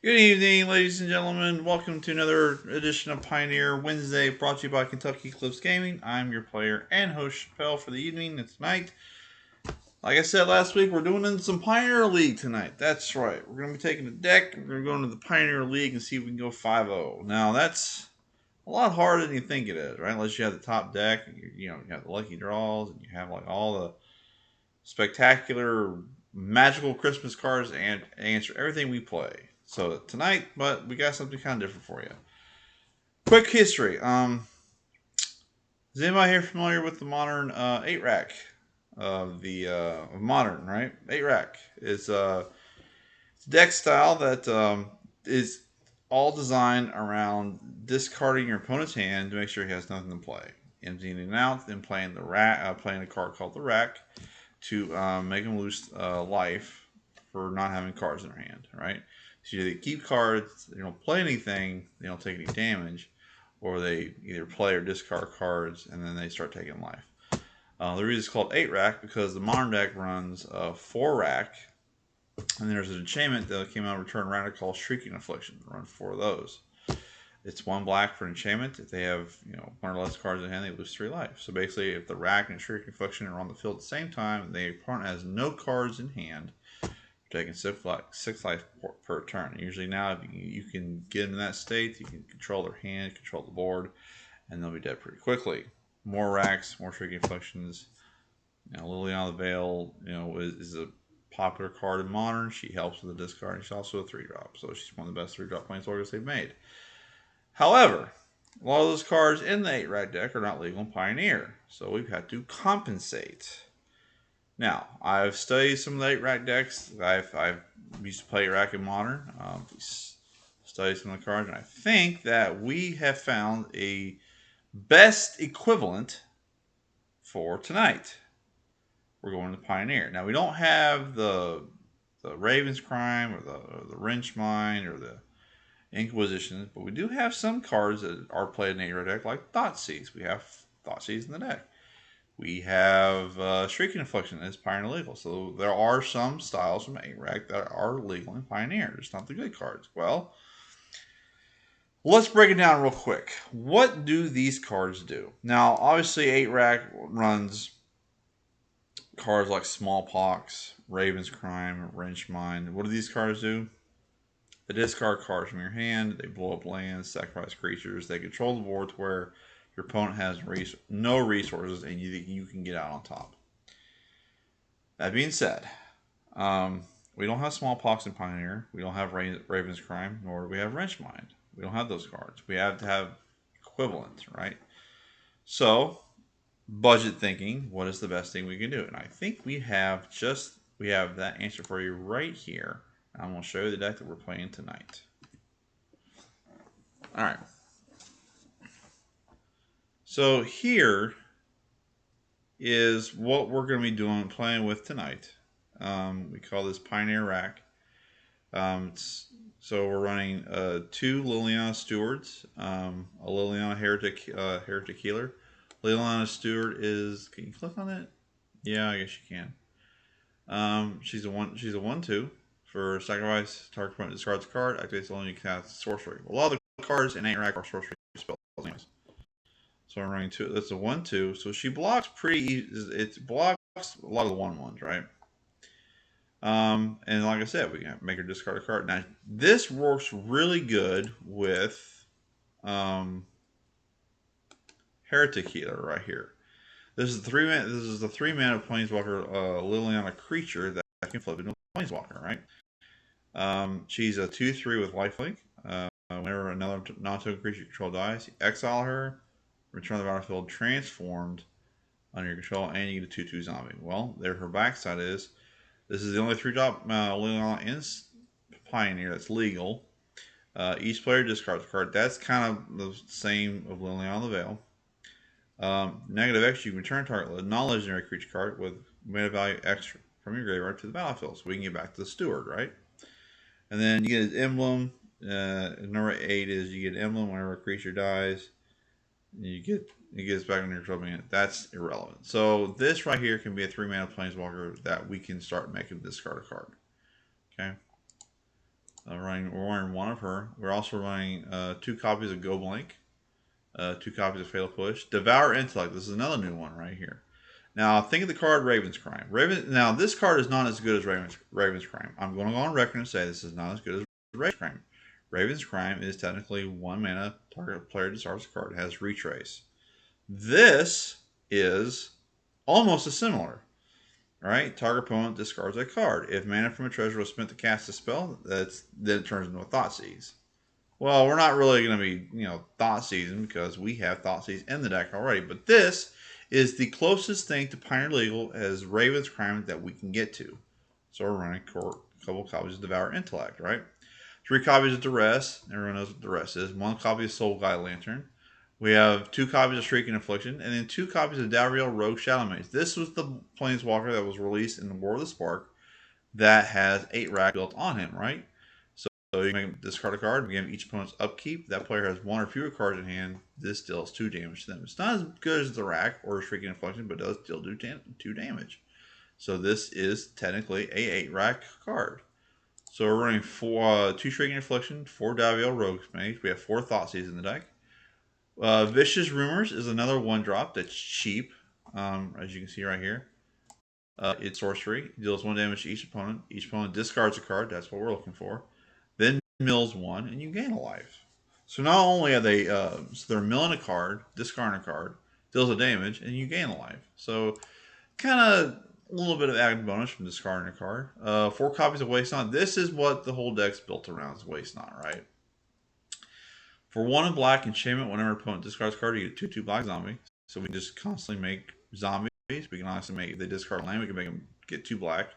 Good evening, ladies and gentlemen. Welcome to another edition of Pioneer Wednesday, brought to you by Kentucky Clips Gaming. I'm your player and host, Chappelle, for the evening and tonight. Like I said last week, we're doing some Pioneer League tonight. That's right. We're going to be taking a deck. We're going to go into the Pioneer League and see if we can go 5-0. Now, that's a lot harder than you think it is, right? Unless you have the top deck, you have the lucky draws, and you have like all the spectacular, magical Christmas cards and answer everything we play. So tonight, but we got something kind of different for you. Quick history. Is anybody here familiar with the modern 8-rack of the modern, right? 8-rack is it's a deck style that is all designed around discarding your opponent's hand to make sure he has nothing to play, emptying it out, then playing the rack, playing a card called the rack to make them lose life for not having cards in their hand, right? So they keep cards, they don't play anything, they don't take any damage, or they either play or discard cards, and then they start taking life. The reason it's called 8-rack because the modern deck runs 4-rack, and there's an enchantment that came out of Return Radical called Shrieking Affliction. Run 4 of those. It's 1 black for an enchantment. If they have 1 or less cards in hand, they lose 3 life. So basically, if the rack and Shrieking Affliction are on the field at the same time, and the opponent has no cards in hand, taking 6 life per turn. Usually now, if you can get into that state, you can control their hand, control the board, and they'll be dead pretty quickly. More racks, more Shrieking Afflictions. Liliana the Veil, is a popular card in Modern. She helps with the discard, and she's also a 3-drop. So she's one of the best 3-drop planeswalkers they've made. However, a lot of those cards in the 8-rack deck are not legal in Pioneer, so we've had to compensate. Now, I've studied some of the 8-rack decks. I've used to play 8-rack in Modern. Studied some of the cards, and I think that we have found a best equivalent for tonight. We're going to Pioneer. Now, we don't have the Raven's Crime or the Wrench Mine or the Inquisitions, but we do have some cards that are played in the 8-rack deck, like Thoughtseize. We have Thoughtseize in the deck. We have Shrieking Affliction as Pioneer legal. So there are some styles from 8-rack that are legal in Pioneer. It's not the good cards. Well, let's break it down real quick. What do these cards do? Now, obviously, 8-rack runs cards like Smallpox, Raven's Crime, Wrench Mine. What do these cards do? They discard cards from your hand. They blow up lands, sacrifice creatures. They control the board to where your opponent has no resources, and you can get out on top. That being said, we don't have Smallpox in Pioneer. We don't have Raven's Crime, nor do we have Wrench Mind. We don't have those cards. We have to have equivalents, right? So, budget thinking, what is the best thing we can do? And I think we have that answer for you right here. I'm going to show you the deck that we're playing tonight. All right. So here is what we're going to be playing with tonight. We call this Pioneer Rack. So we're running 2 Liliana Stewards, a Liliana Heretic Healer. Liliana Steward is. Can you click on it? Yeah, I guess you can. She's a 1/2 for sacrifice. Target opponent discards a card. Activates only you cast sorcery. A lot of the cards in 8-rack are sorcery spells. Anyways. So I'm running 2. That's a 1/2. So she blocks it blocks a lot of the 1/1s, right? And like I said, we can make her discard a card. Now this works really good with Heretic Healer right here. This is the 3 mana Planeswalker Liliana creature that can flip into a Planeswalker, right? She's a 2/3 with lifelink. Whenever another non-token creature you control dies, you exile her, return to the battlefield transformed under your control, and you get a 2/2 zombie. Well, there her backside is. This is the only 3-drop Liliana in Pioneer that's legal. Each player discards a card. That's kind of the same of Liliana the Veil. Negative X, you can return target non-legendary creature card with mana value X from your graveyard to the battlefield. So we can get back to the Steward, right? And then you get an emblem. Number 8 is you get an emblem whenever a creature dies. It gets back on your control. That's irrelevant. So this right here can be a 3 mana Planeswalker that we can start making discard a card. Okay. We're running one of her. We're also running 2 copies of Go Blank, 2 copies of Fatal Push. Devour Intellect. This is another new one right here. Now, think of the card Raven's Crime. Now, this card is not as good as Raven's Crime. I'm going to go on record and say this is not as good as Raven's Crime. Raven's Crime is technically 1 mana. Target player discards a card. It has Retrace. This is almost as similar. Right? Target opponent discards a card. If mana from a treasure was spent to cast a spell, then it turns into a Thoughtseize. Well, we're not really going to be, Thoughtseize because we have Thoughtseize in the deck already. But this is the closest thing to Pioneer Legal as Raven's Crime that we can get to. So we're running a couple copies of Devour Intellect, right? 3 copies of Duress. Everyone knows what Duress is. 1 copy of Soul Guide Lantern. We have 2 copies of Shrieking Affliction, and then 2 copies of Dariel Rogue Shadow Mage. This was the Planeswalker that was released in the War of the Spark that has 8 rack built on him, right? So you can discard a card, begin each opponent's upkeep. That player has 1 or fewer cards in hand. This deals 2 damage to them. It's not as good as the rack or Shrieking Affliction, but does still do 2 damage. So this is technically a 8 rack card. So we're running 2 Shrieking Affliction, 4 Dariel Rogue Mage. We have 4 Thoughtseize in the deck. Vicious Rumors is another 1-drop that's cheap, as you can see right here. It's sorcery. It deals 1 damage to each opponent. Each opponent discards a card. That's what we're looking for. Then mills 1, and you gain a life. So not only are they, they're milling a card, discarding a card, deals a damage, and you gain a life. So kind of a little bit of added bonus from discarding a card. 4 copies of Waste Not. This is what the whole deck's built around, is Waste Not, right? For 1 in black, enchantment, whenever an opponent discards a card, you get 2/2 black zombie. So we just constantly make zombies. We can honestly make, if they discard land, we can make them get 2 black.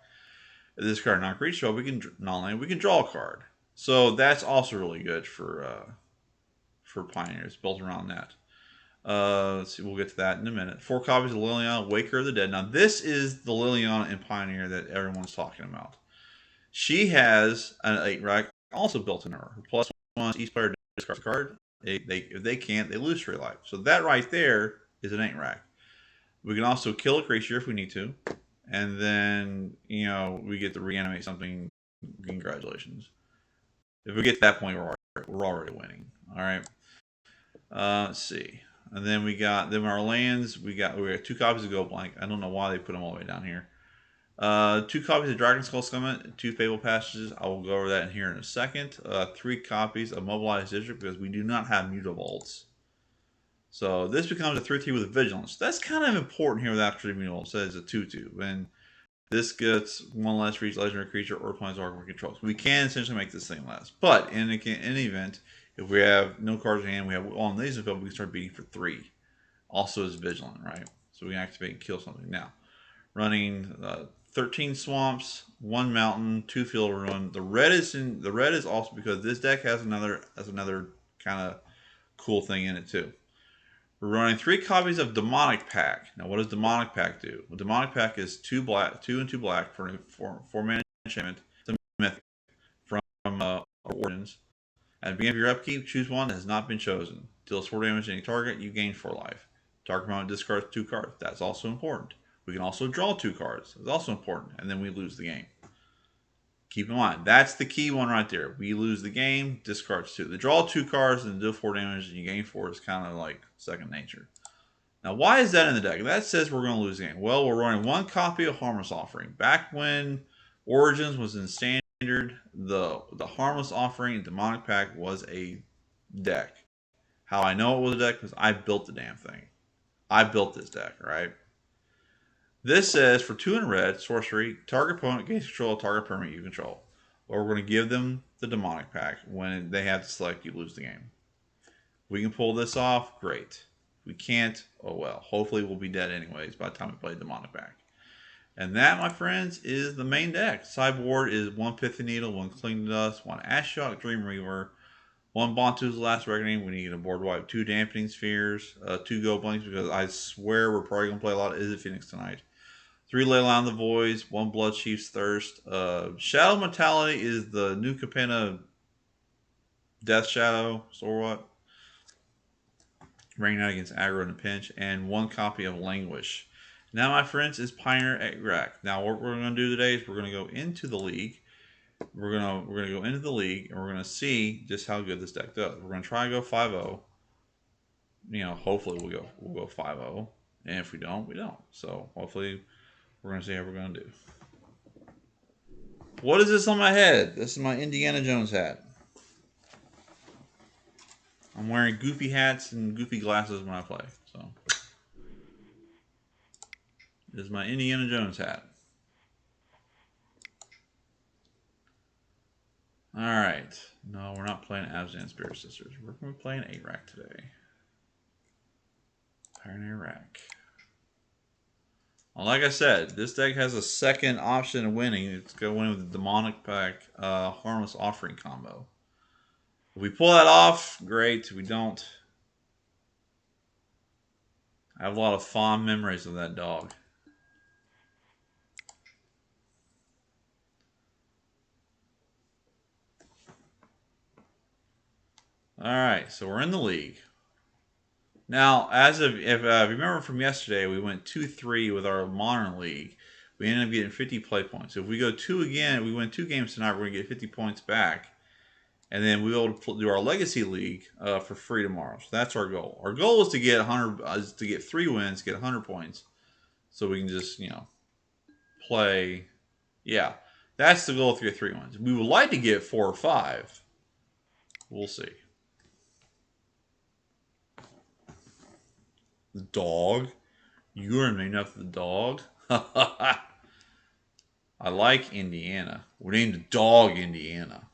If they discard non-creature spell, we can non-land, we can draw a card. So that's also really good for Pioneers, built around that. Let's see, we'll get to that in a minute. 4 copies of Liliana, Waker of the Dead. Now this is the Liliana in Pioneer that everyone's talking about. She has an 8 rack also built in her. Plus 1, each player discards a card. If they can't, they lose 3 life. So that right there is an 8 rack. We can also kill a creature if we need to. And then, we get to reanimate something. Congratulations. If we get to that point, we're already winning. All right. Let's see. And then our lands. We got 2 copies of Go Blank. I don't know why they put them all the way down here. 2 copies of Dragon Skull Summit, 2 Fable Passages. I will go over that in here in a second. 3 copies of Mobilized District because we do not have Mutavaults. So this becomes a 3/3 with Vigilance. That's kind of important here with After Mutavault. It says a 2/2. And this gets 1 less for each legendary creature or planeswalker we control. So we can essentially make this thing less. But in any event, if we have no cards in hand, we have all these available, we can start beating for 3. Also is Vigilant, right? So we can activate and kill something. Now, running 13 swamps, 1 mountain, 2 field ruin. The red is also because this deck has another kind of cool thing in it too. We're running 3 copies of Demonic Pact. Now, what does Demonic Pact do? Well, Demonic Pact is 2 and 2 black for 4 mana enchantment. It's a mythic from Origins. At the beginning of your upkeep, choose one that has not been chosen. Deals 4 damage to any target. You gain 4 life. Target opponent discards 2 cards. That's also important. We can also draw 2 cards. It's also important. And then we lose the game. Keep in mind, that's the key one right there. We lose the game, discards 2. The draw 2 cards and deal 4 damage and you gain 4 is kind of like second nature. Now, why is that in the deck? That says we're going to lose the game. Well, we're running 1 copy of Harmless Offering. Back when Origins was in Standard, the Harmless Offering and Demonic Pact was a deck. How I know it was a deck? Because I built the damn thing. I built this deck, right? This says for 2 in red, sorcery, target opponent gains control of target permanent you control. Or we're going to give them the Demonic Pact. When they have to select, you lose the game. We can pull this off, great. We can't, oh well. Hopefully we'll be dead anyways by the time we play Demonic Pact. And that, my friends, is the main deck. Sideboard is 1 Pithy Needle, 1 Cling to Dust, 1 Ashiok Dream Reaver, 1 Bantu's Last Reckoning. We need to get a board wipe, 2 Dampening Spheres, 2 Go Blanks because I swear we're probably going to play a lot of Izzet Phoenix tonight. 3 Leyline of the Voids, 1 Bloodchief's Thirst. Shadow Mentality is the new Capenna Death Shadow, or what? Raining out against aggro in a pinch, and 1 copy of Languish. Now, my friends, is Pioneer at rack. Now, what we're going to do today is we're going to go into the league, we're gonna go into the league and we're gonna see just how good this deck does. We're gonna try to go 5-0. You know, hopefully we'll go 5-0. And if we don't, we don't. So hopefully we're gonna see how we're gonna do. What is this on my head? This is my Indiana Jones hat. I'm wearing goofy hats and goofy glasses when I play. So this is my Indiana Jones hat. Alright. No, we're not playing Abzan Spirit Sisters. We're going to be playing 8-Rack today. Pioneer Rack. Well, like I said, this deck has a second option of winning. It's going to win with the Demonic Pack Harmless Offering combo. If we pull that off, great. If we don't, I have a lot of fond memories of that dog. Alright, so we're in the league. Now, as of, if you remember from yesterday, we went 2-3 with our Modern League. We ended up getting 50 play points. So if we go 2 again, we win 2 games tonight, we're going to get 50 points back. And then we'll be able to do our Legacy League for free tomorrow. So that's our goal. Our goal is to get 100, is to get 3 wins, get 100 points. So we can just, you know, play. Yeah, that's the goal, to get 3 wins. We would like to get 4 or 5. We'll see. The dog? You are named after the dog? I like Indiana. We named the dog Indiana.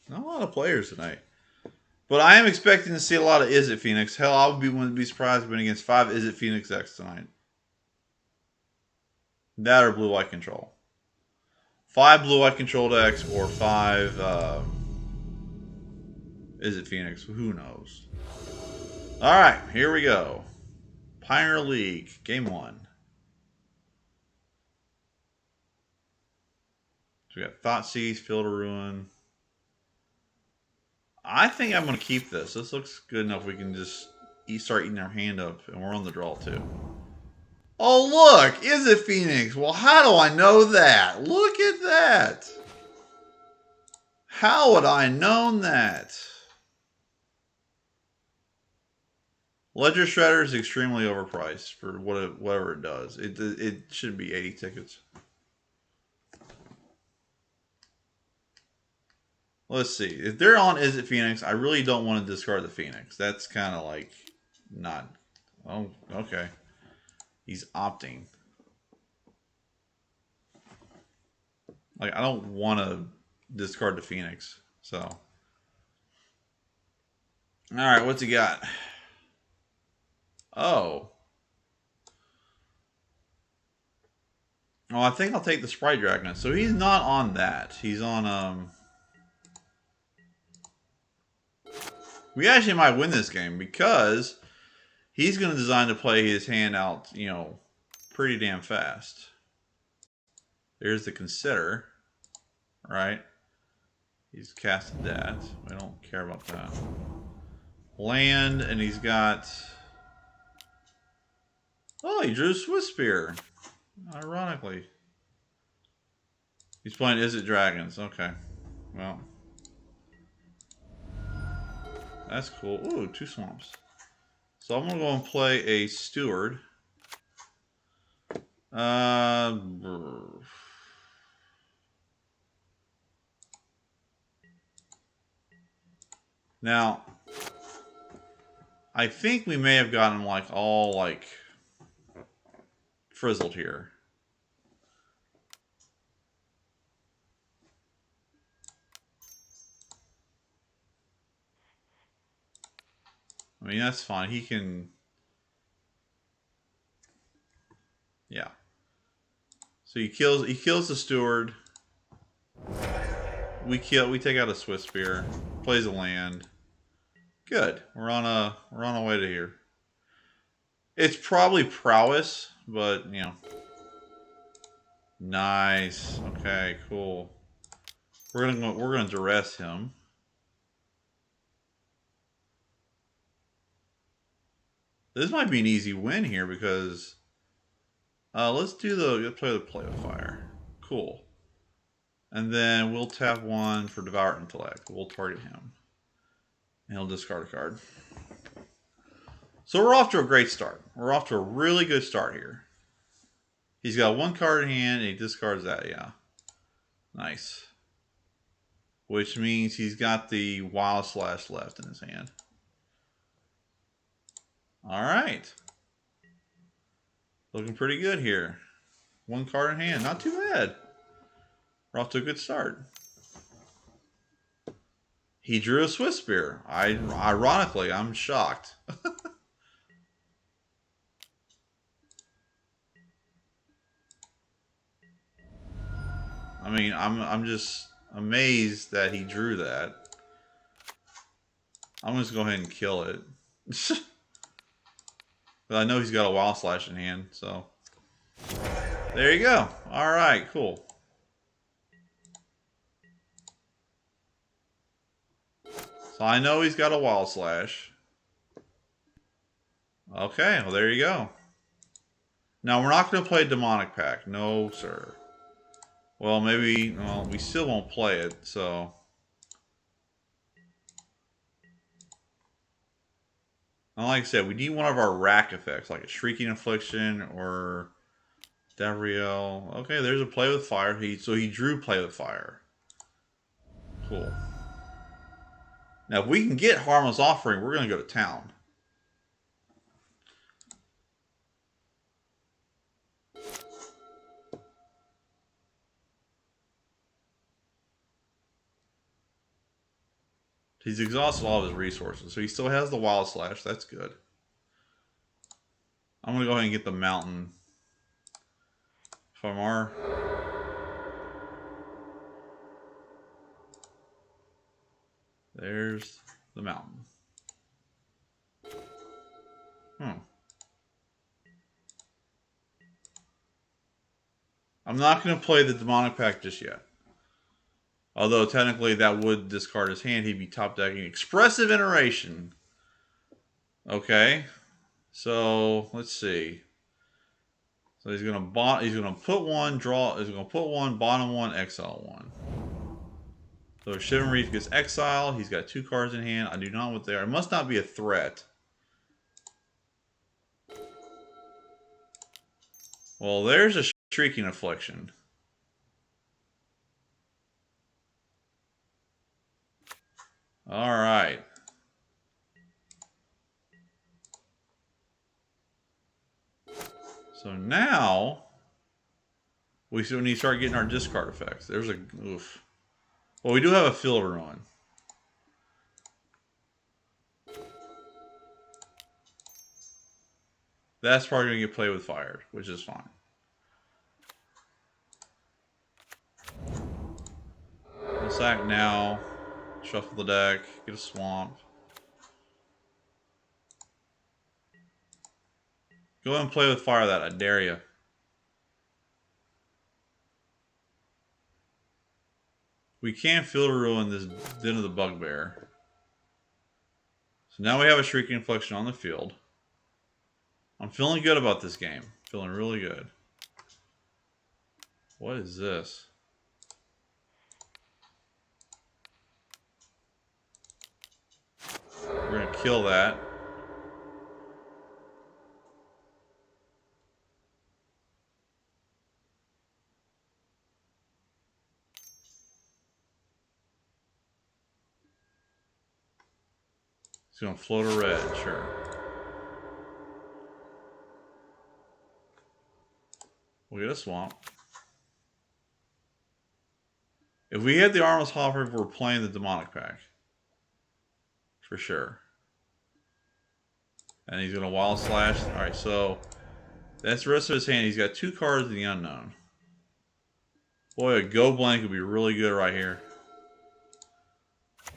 Not a lot of players tonight. But I am expecting to see a lot of Is It Phoenix. Hell, I wouldn't be surprised if we went against 5 Is It Phoenix decks tonight. That or blue-white control. 5 blue-white control decks or 5 Is It Phoenix. Who knows? Alright, here we go. Pioneer League, Game 1. So we got Thoughtseize, Field of Ruin. I think I'm going to keep this. This looks good enough we can just start eating our hand up, and we're on the draw too. Oh, look! Is it Phoenix? Well, how do I know that? Look at that! How would I known that? Ledger Shredder is extremely overpriced for whatever it does. It should be 80 tickets. Let's see. If they're on Is It Phoenix, I really don't want to discard the Phoenix. That's kind of like not... Oh, okay. He's opting. Like, I don't want to discard the Phoenix. So. Alright, what's he got? Oh. Oh, I think I'll take the Sprite Dragon. So he's not on that. He's on, We actually might win this game because he's going to design to play his hand out, you know, pretty damn fast. There's the Consider, right? He's casted that. We don't care about that. Land, and he's got... Oh, he drew Swiss Spear. Ironically. He's playing Is It Dragons. Okay. Well. That's cool. Ooh, 2 swamps. So I'm going to go and play a Steward. Now, I think we may have gotten like all like frizzled here. I mean, that's fine. He can... Yeah. So he kills the Steward. We take out a Swiss Spear. Plays a land. Good. We're on our way to here. It's probably prowess, but you know. Nice. Okay, cool. We're gonna duress him. This might be an easy win here because Let's play with fire. Cool. And then we'll tap one for Devour Intellect. We'll target him. And he'll discard a card. So we're off to a great start. We're off to a really good start here. He's got one card in hand and he discards that, yeah. Nice. Which means he's got the Wild Slash left in his hand. Alright. Looking pretty good here. One card in hand. Not too bad. We're off to a good start. He drew a Swift Spear. Ironically, I'm shocked. I mean, I'm just amazed that he drew that. I'm just going to go ahead and kill it. But I know he's got a Wild Slash in hand, so there you go. All right, cool. So I know he's got a Wild Slash. Okay, well there you go. Now we're not going to play Demonic Pact. No, sir. Well, maybe, well, we still won't play it, so. And like I said, we need one of our rack effects, like a Shrieking Affliction or Davriel. Okay, there's a Play with Fire. So he drew Play with Fire. Cool. Now, if we can get Harmless Offering, we're going to go to town. He's exhausted all of his resources, so he still has the Wild Slash. That's good. I'm going to go ahead and get the Mountain. Famar. There's the Mountain. I'm not going to play the Demonic Pact just yet. Although technically that would discard his hand. He'd be top decking Expressive Iteration. Okay. So let's see. So he's gonna put one, bottom one, exile one. So Shivan Reef gets exiled. He's got two cards in hand. I do not know what they are. It must not be a threat. Well, there's a Shrieking Affliction. Alright. So now we need to start getting our discard effects. There's a oof. Well, we do have a Field of Ruin. That's probably going to get played with fire, which is fine. We'll sack now. Shuffle the deck. Get a swamp. Go ahead and play with fire that. I dare you. We can't Field of Ruin this Den of the Bugbear. So now we have a Shrieking Affliction on the field. I'm feeling good about this game. Feeling really good. What is this? We're going to kill that. He's going to float a red, sure. We'll get a swamp. If we had the Armless Hopper, we're playing the Demonic Pact. For sure. And he's going to Wild Slash. Alright, so that's the rest of his hand. He's got two cards in the unknown. Boy, a Go Blank would be really good right here.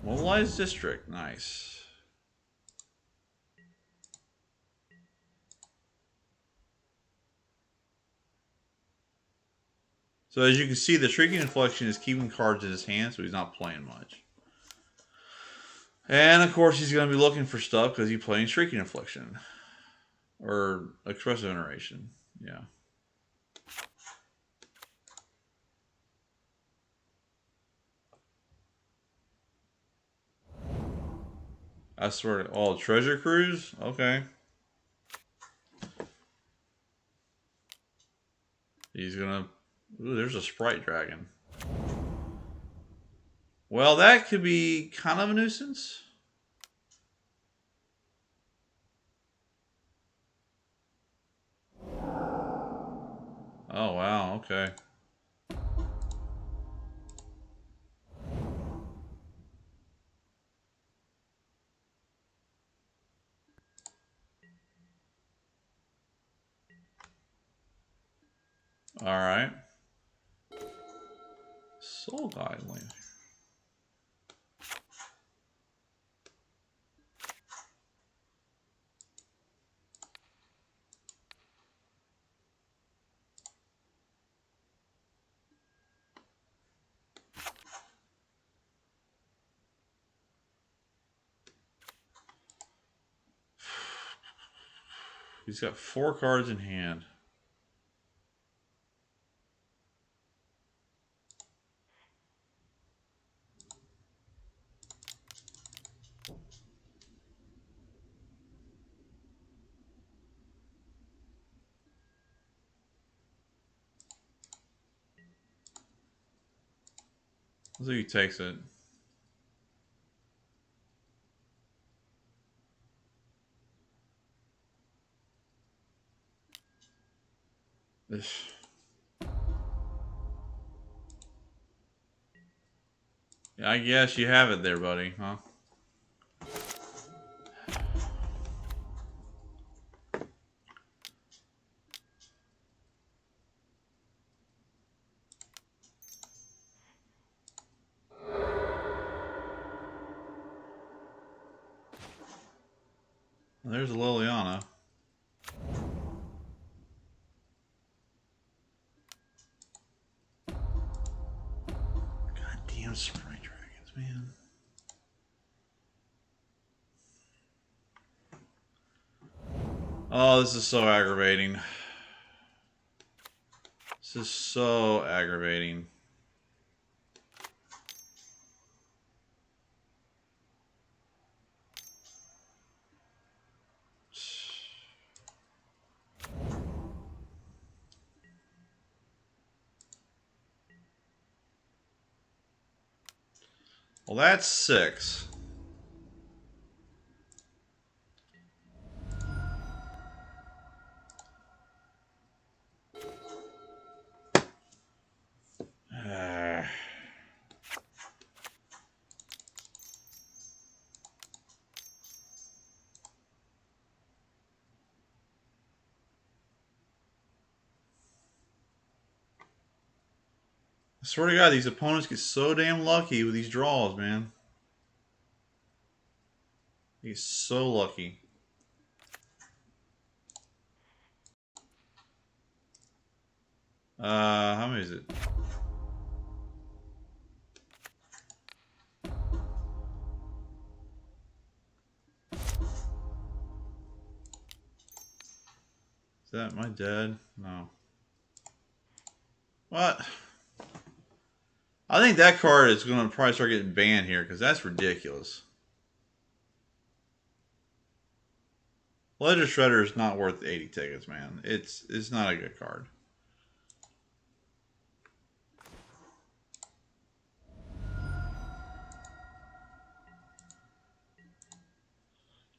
Mobilized District. Nice. So as you can see, the Shrieking Affliction is keeping cards in his hand, so he's not playing much. And of course, he's going to be looking for stuff because he's playing Shrieking Affliction. Or Expressive Iteration. Yeah. I swear to... Oh, Treasure Cruise? Okay. He's gonna... Ooh, there's a Sprite Dragon. Well, that could be kind of a nuisance. Oh, wow. Okay. Alright. Soul Guide Link. He's got 4 cards in hand. I think he takes it. Yeah, I guess you have it there, buddy, huh? There's Liliana. Goddamn Sprite Dragons, man. Oh, this is so aggravating. This is so aggravating. Well, that's 6. I swear to God, these opponents get so damn lucky with these draws, man. He's so lucky. How many is it? Is that my dad? No. What? I think that card is going to probably start getting banned here because that's ridiculous. Ledger Shredder is not worth 80 tickets, man. It's not a good card.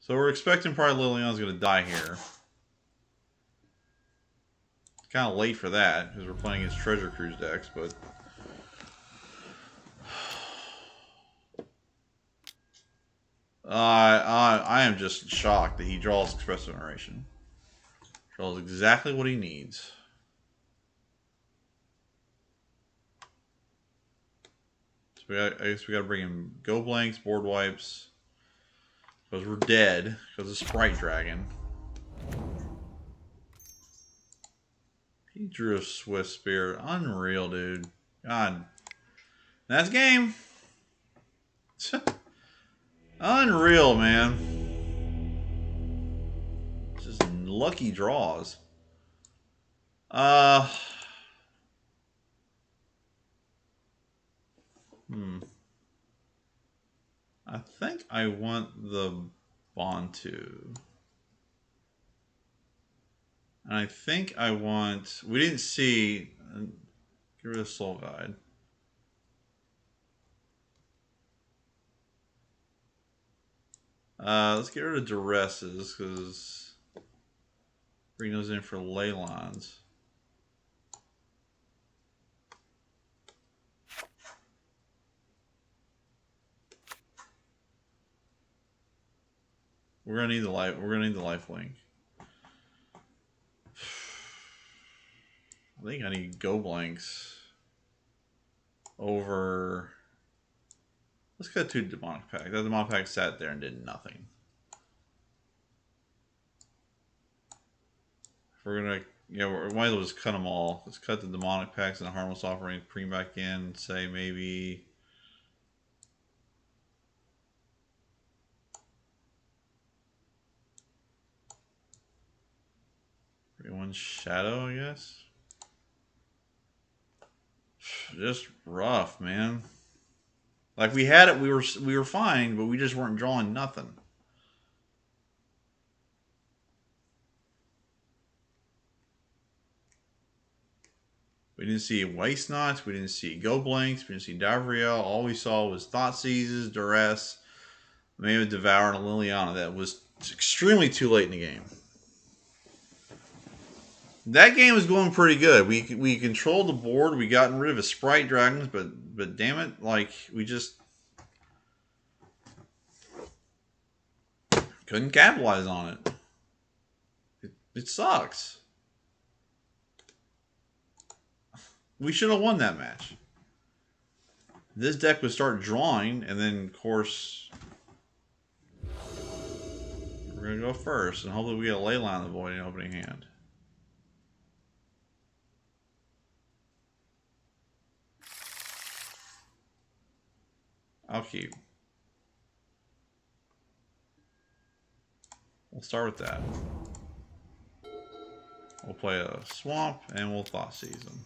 So we're expecting probably Liliana's going to die here. Kind of late for that because we're playing his Treasure Cruise decks, but I am just shocked that he draws Expressive Narration. Draws exactly what he needs. So I guess we got to bring him Go Blanks, Board Wipes, because we're dead because of Sprite Dragon. He drew a Swift Spirit. Unreal, dude. God. That's game. Unreal, man. Just lucky draws. I I think I want the Bantu. And I think I want... We didn't see... Get rid of Soul Guide. Let's get rid of Duresses, because... Bring those in for Leylons. We're gonna need the life. We're gonna need the life link. I think I need go blanks over. Let's cut to demonic pack. That demonic pack sat there and did nothing. If we're gonna, we might as well just cut them all. Let's cut the demonic packs and the harmless offering. Bring back in. Say maybe. One shadow, I guess. Just rough, man. Like we had it, we were fine, but we just weren't drawing nothing. We didn't see waste knots. We didn't see go blanks. We didn't see Davriel. All we saw was thought seizes, duress, maybe devour, and a Liliana. That was extremely too late in the game. That game was going pretty good. We controlled the board. We gotten rid of his sprite dragons, but damn it, like we just couldn't capitalize on it. It sucks. We should have won that match. This deck would start drawing, and then of course we're gonna go first, and hopefully we get a Leyline in the void in opening hand. I'll keep. We'll start with that. We'll play a swamp and we'll thought seize them.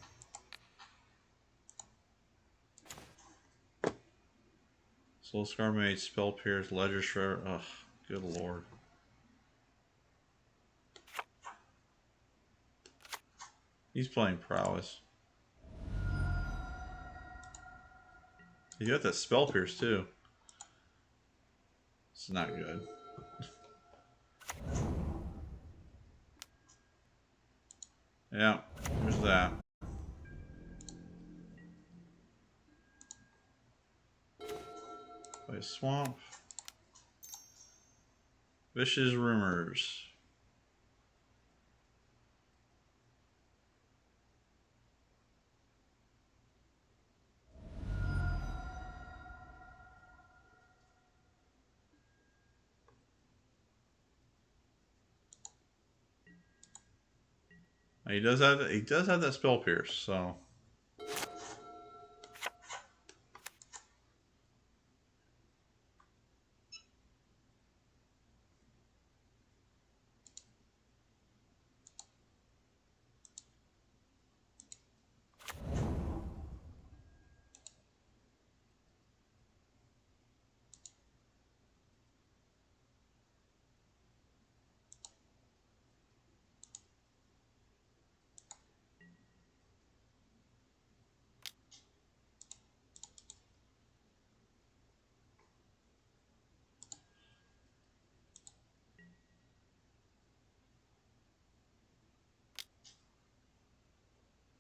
Soul Scar Mage, Spell Pierce, Ledger Shredder. Ugh, good lord. He's playing prowess. You got that Spell Pierce too. It's not good. Yeah, there's that. Play swamp. Vicious Rumors. He does have that Spell Pierce, so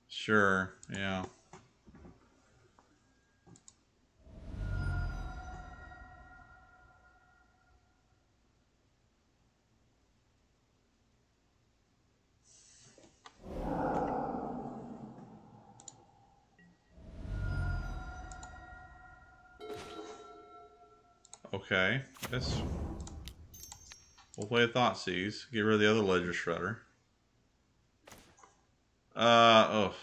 sure, yeah. Okay, yes. We'll play a Thought Seize. Get rid of the other Ledger Shredder. Oh.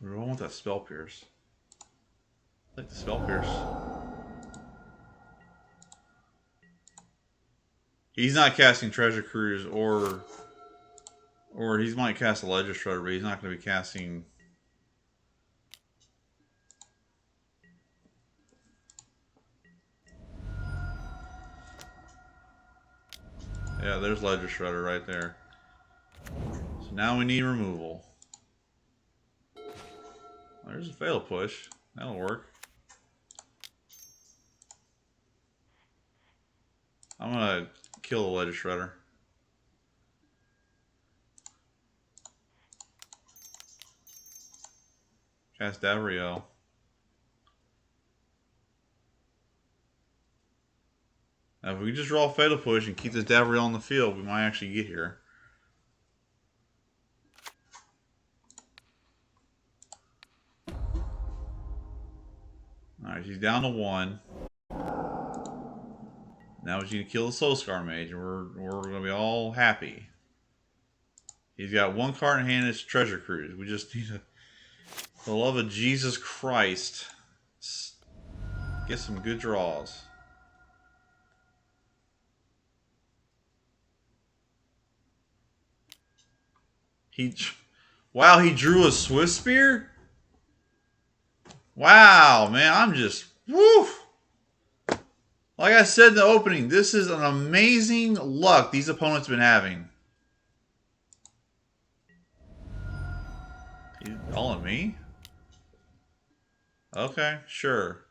We don't want that Spell Pierce. I like the Spell Pierce. He's not casting Treasure Cruise or he might cast a Ledger Shredder, but he's not going to be casting Yeah, there's Ledger Shredder right there. So now we need removal. There's a fail push. That'll work. I'm gonna kill the Ledger Shredder. Cast Davriel. Now, if we just draw a Fatal Push and keep this Davriel on the field, we might actually get here. Alright, he's down to 1. Now he's going to kill the Soul Scar Mage, and we're going to be all happy. He's got 1 card in hand, it's Treasure Cruise. We just need to, for the love of Jesus Christ, get some good draws. Wow, he drew a Swift Spear? Wow, man, I'm just, woo! Like I said in the opening, this is an amazing luck these opponents have been having. He's all on me? Okay, sure.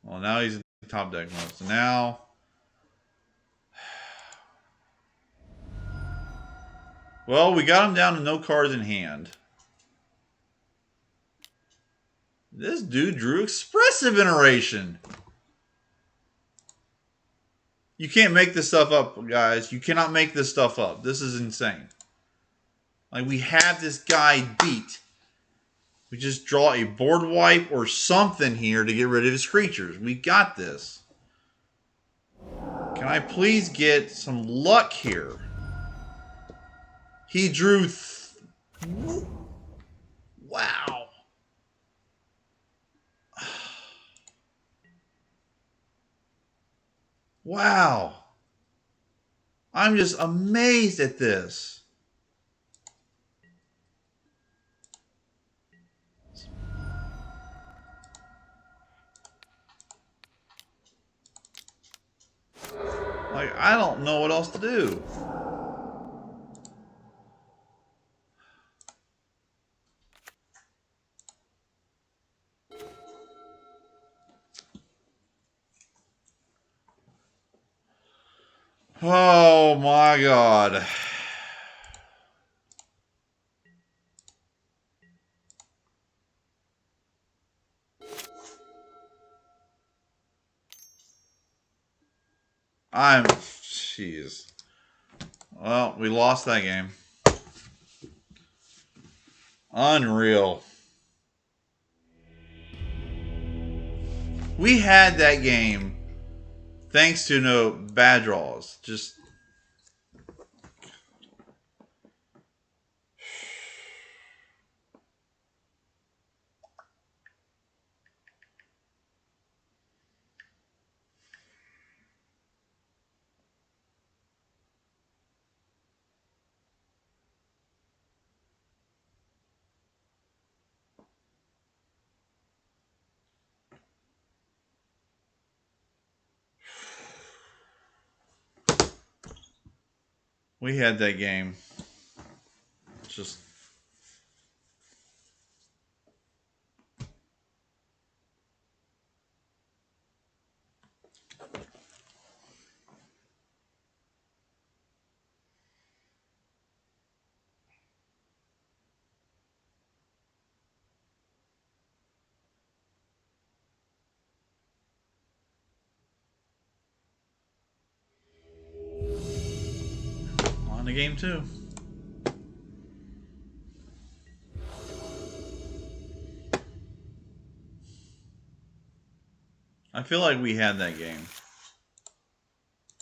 Well, now he's in top deck mode. So now... Well, we got him down to no cards in hand. This dude drew Expressive Iteration. You can't make this stuff up, guys. You cannot make this stuff up. This is insane. Like, we have this guy beat. We just draw a board wipe or something here to get rid of his creatures. We got this. Can I please get some luck here? He drew... Wow. Wow. I'm just amazed at this. Like, I don't know what else to do. Oh my God. Jeez. Well, we lost that game. Unreal. We had that game thanks to no bad draws. Just... We had that game. Just... on the game too. I feel like we had that game.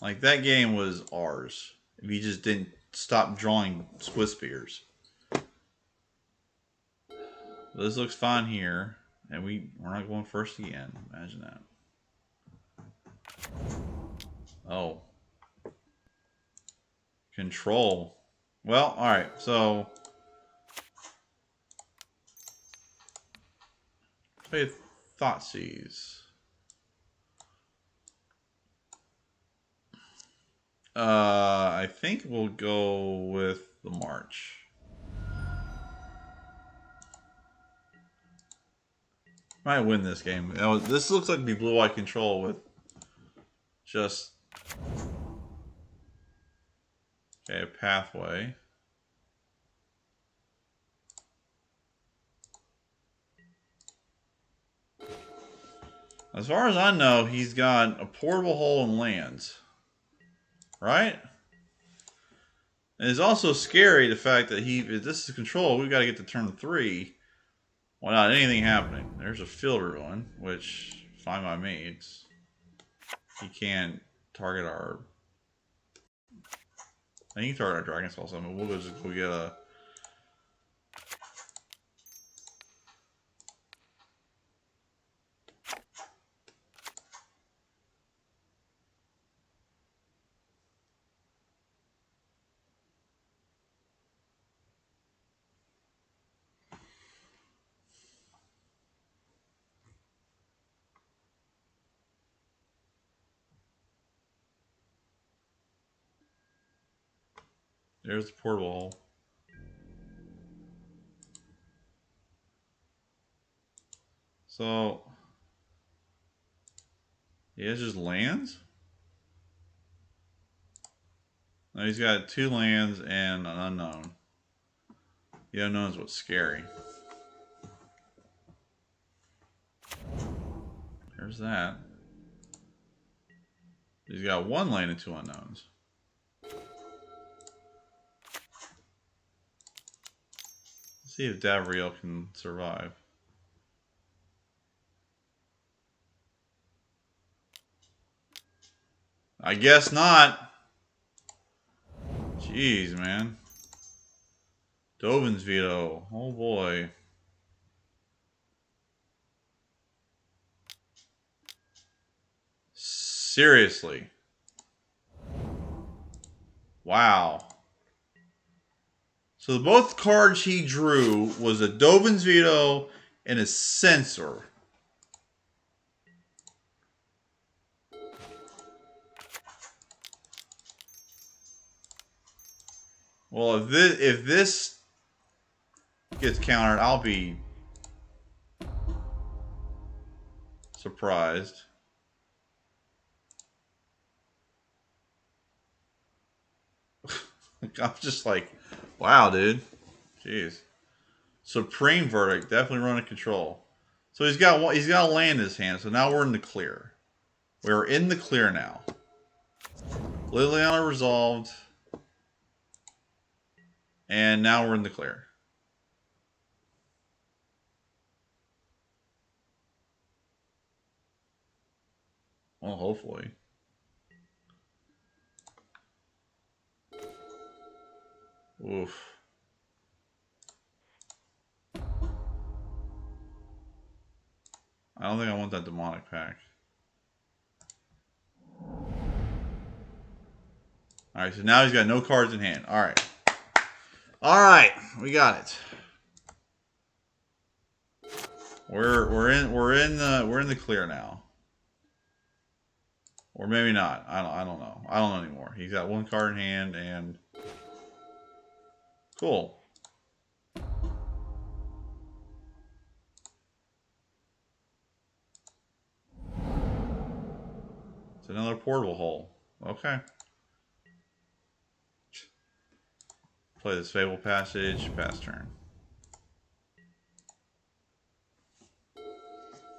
Like, that game was ours. If you just didn't stop drawing Swiss Spears. This looks fine here. And we're not going first again. Imagine that. Oh. Control. Well, alright. So, Play Thoughtseize. I think we'll go with the March. Might win this game. This looks like be blue-white control with just a pathway. As far as I know, he's got a portable hole and lands. Right? And it's also scary the fact that if this is control, we've got to get to turn 3 without anything happening. There's a field ruin, which, fine by me. He can't target our... I think he can target our Dragon Skull summon. We'll just go get a... There's the portable hole. So... he has just lands? No, he's got 2 lands and an unknown. The unknown is what's scary. There's that. He's got 1 land and 2 unknowns. Let's see if Davriel can survive. I guess not. Jeez, man. Dovin's veto. Oh boy. Seriously. Wow. So both cards he drew was a Dovin's veto and a censor. Well, if this gets countered, I'll be surprised. I'm just like, wow, dude. Jeez. Supreme Verdict, definitely running control. So he's got a land in his hand. So now we're in the clear. We're in the clear now. Liliana resolved. And now we're in the clear. Well, hopefully. Oof. I don't think I want that demonic pack. Alright, so now he's got no cards in hand. Alright. Alright, we got it. We're in the clear now. Or maybe not. I don't know. I don't know anymore. He's got 1 card in hand and cool. It's another portable hole. Okay. Play this Fable Passage, pass turn.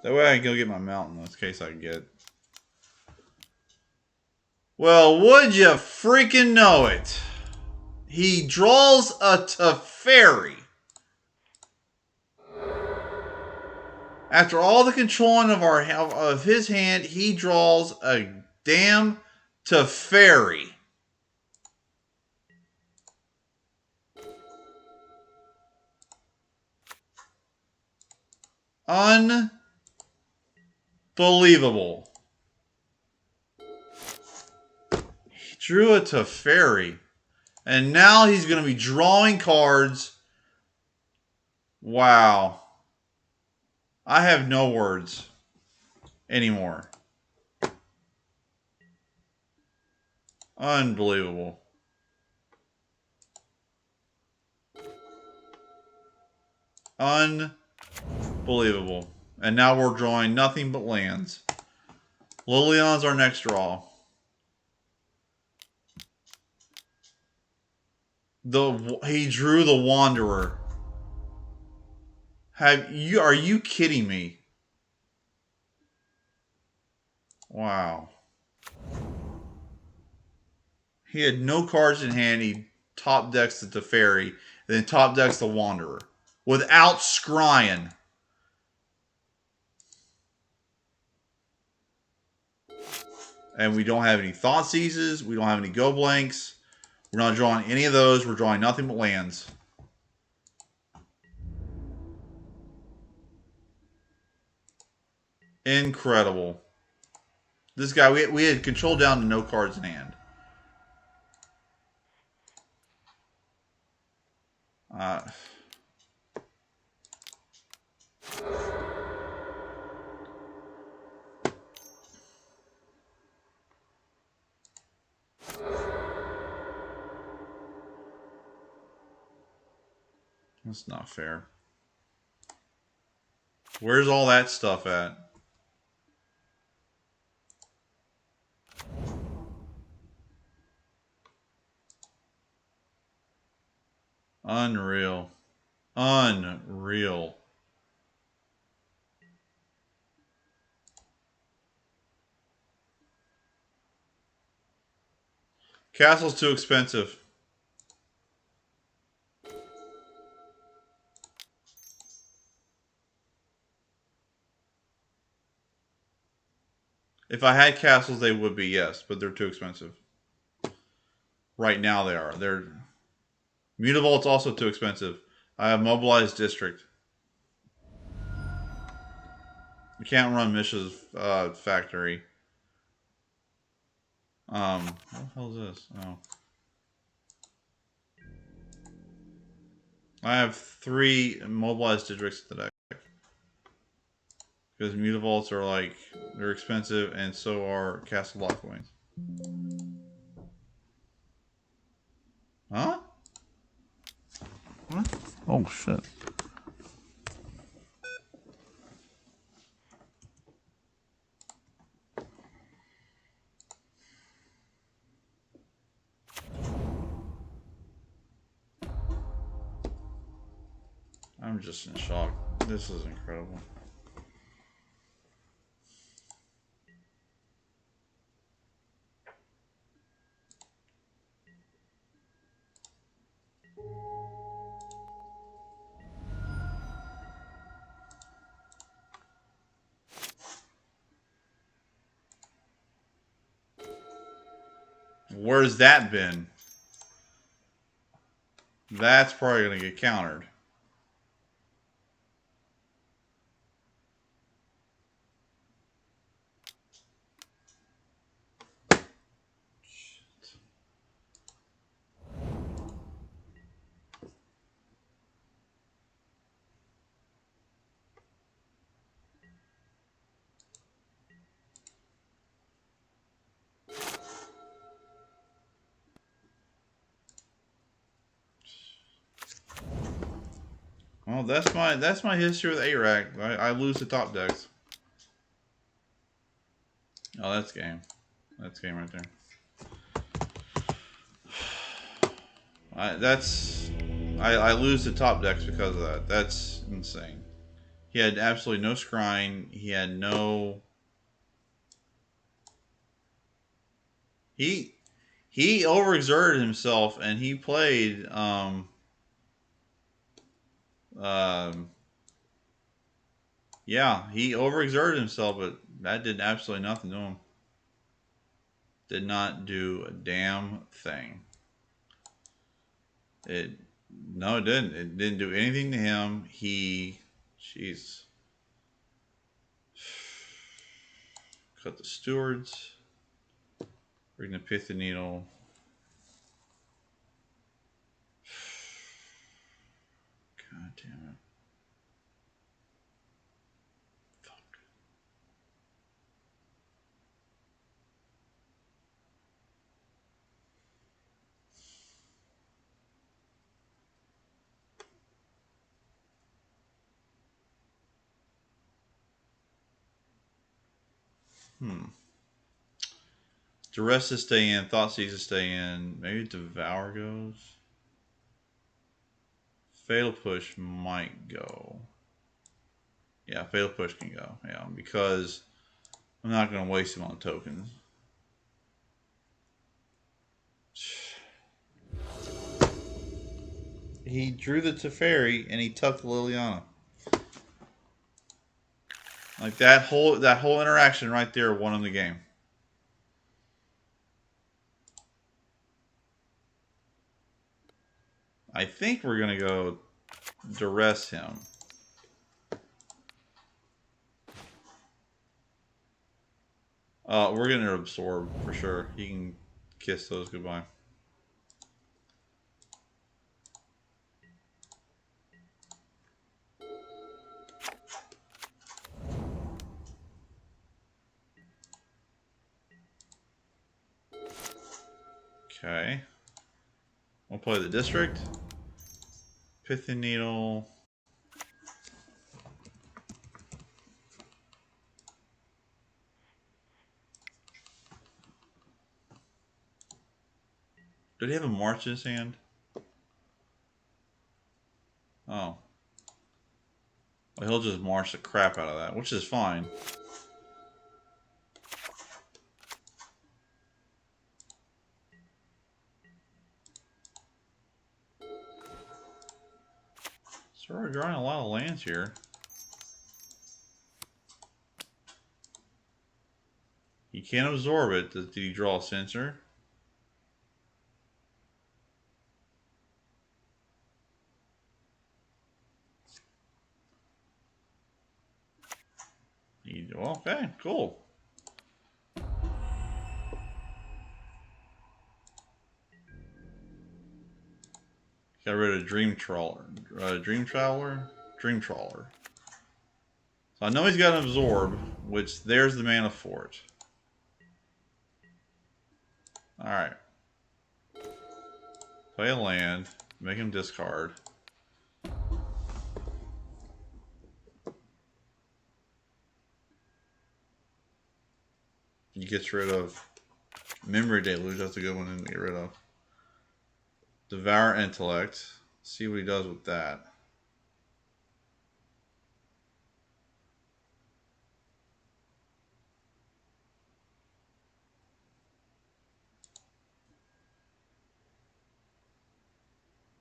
That way I can go get my mountain in case I get. Well, would you freaking know it? He draws a Teferi. After all the controlling of his hand, he draws a damn Teferi. Unbelievable. He drew a Teferi. And now he's going to be drawing cards. Wow. I have no words anymore. Unbelievable. Unbelievable. And now we're drawing nothing but lands. Liliana's our next draw. He drew the Wanderer. Are you kidding me? Wow. He had no cards in hand. He top decks the Teferi, and then top decks the Wanderer without scrying. And we don't have any Thought Seizes. We don't have any Go Blanks. We're not drawing any of those. We're drawing nothing but lands. Incredible. This guy, we had control down to no cards in hand. That's not fair. Where's all that stuff at? Unreal. Unreal. Castle's too expensive. If I had castles, they would be, yes, but they're too expensive. Right now they are. Mutavault's also too expensive. I have Mobilized District. You can't run Mish's factory. What the hell is this? Oh. I have 3 Mobilized Districts in the deck. Because Mutavaults are like, they're expensive, and so are Castle Lockcoins. Huh? What? Oh, shit. I'm just in shock. This is incredible. Where's that been? That's probably going to get countered. Well, that's my history with A-Rack. I lose the top decks. Oh, that's game. That's game right there. I lose the top decks because of that. That's insane. He had absolutely no scrying. He had no. He overexerted himself and he played yeah, he overexerted himself, but that did absolutely nothing to him. Did not do a damn thing. It no, it didn't. It didn't do anything to him. Jeez. Cut the stewards. Bring the pith and needle. God damn it. Duress to stay in. Thoughtseize to stay in. Maybe Devour goes. Fatal Push might go. Yeah, Fatal Push can go. Yeah, because I'm not going to waste him on tokens. He drew the Teferi and he tucked Liliana. Like that whole interaction right there won him the game. I think we're gonna go duress him. We're gonna absorb for sure. He can kiss those goodbye. Okay. We'll play the district. Pithing Needle. Did he have a march in his hand? Oh. Well, he'll just march the crap out of that, which is fine. So we're drawing a lot of lands here. You can't absorb it. Did you draw a sensor? Okay, cool. Got rid of Dream Trawler. Dream Trawler? Dream Trawler. So I know he's got an Absorb, which there's the mana for it. Alright. Play a land. Make him discard. He gets rid of Memory Deluge. That's a good one to get rid of. Devour Intellect. See what he does with that.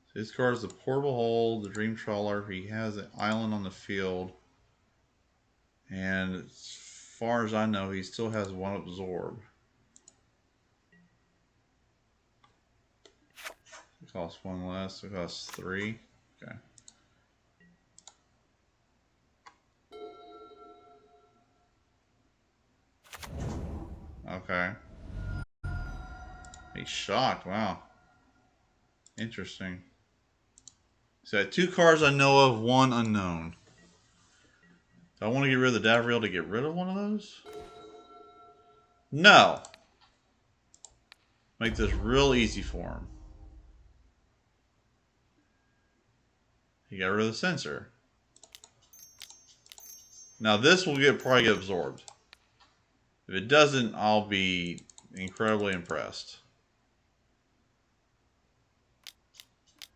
So his card is the Portable Hole, the Dream Trawler. He has an island on the field. And as far as I know, he still has one Absorb. It costs one less. It costs 3. Okay. Okay. He's shocked. Wow. Interesting. So I had 2 cards I know of, 1 unknown. Do I want to get rid of the Davriel to get rid of one of those? No. Make this real easy for him. He got rid of the sensor. Now this will probably get absorbed. If it doesn't, I'll be incredibly impressed.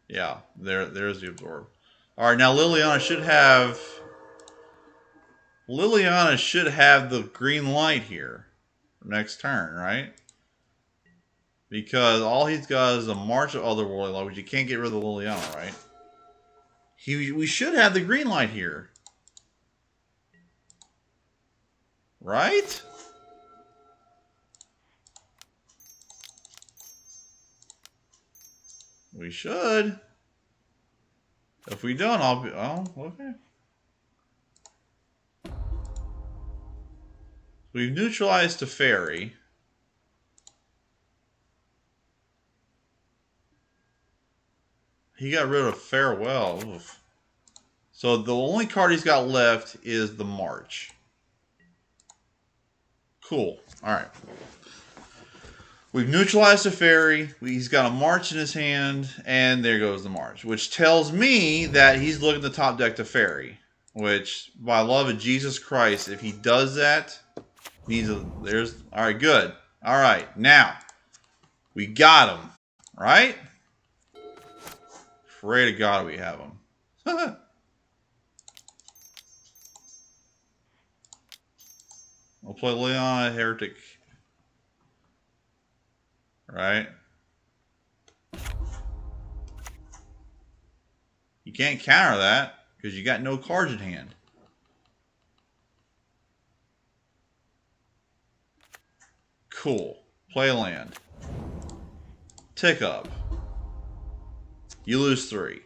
Yeah, there's the absorb. All right, now Liliana should have the green light here next turn, right? Because all he's got is a March of Otherworldly Light, which you can't get rid of the Liliana, right? We should have the green light here. Right? We should. If we don't, I'll be... Oh, okay. We've neutralized Teferi. He got rid of Farewell. Oof. So the only card he's got left is the March. Cool. Alright. We've neutralized Teferi. He's got a March in his hand. And there goes the March. Which tells me that he's looking to top deck Teferi. Which, by love of Jesus Christ, if he does that... There's all right. Good. All right. Now we got him. Right. Pray to God we have him. We'll play Liliana Heretic. Right. You can't counter that because you got no cards in hand. Cool. Play land. Tick up. You lose 3.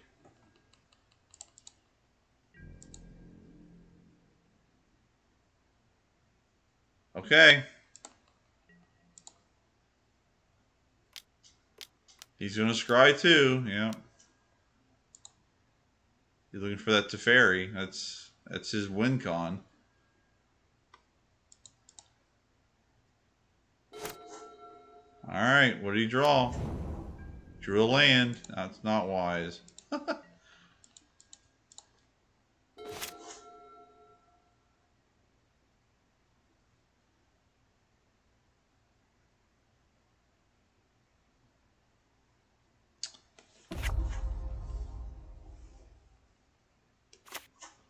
Okay. He's going to scry too. Yeah. He's looking for that Teferi. That's his win con. All right. What did he draw? Drew a land. That's not wise.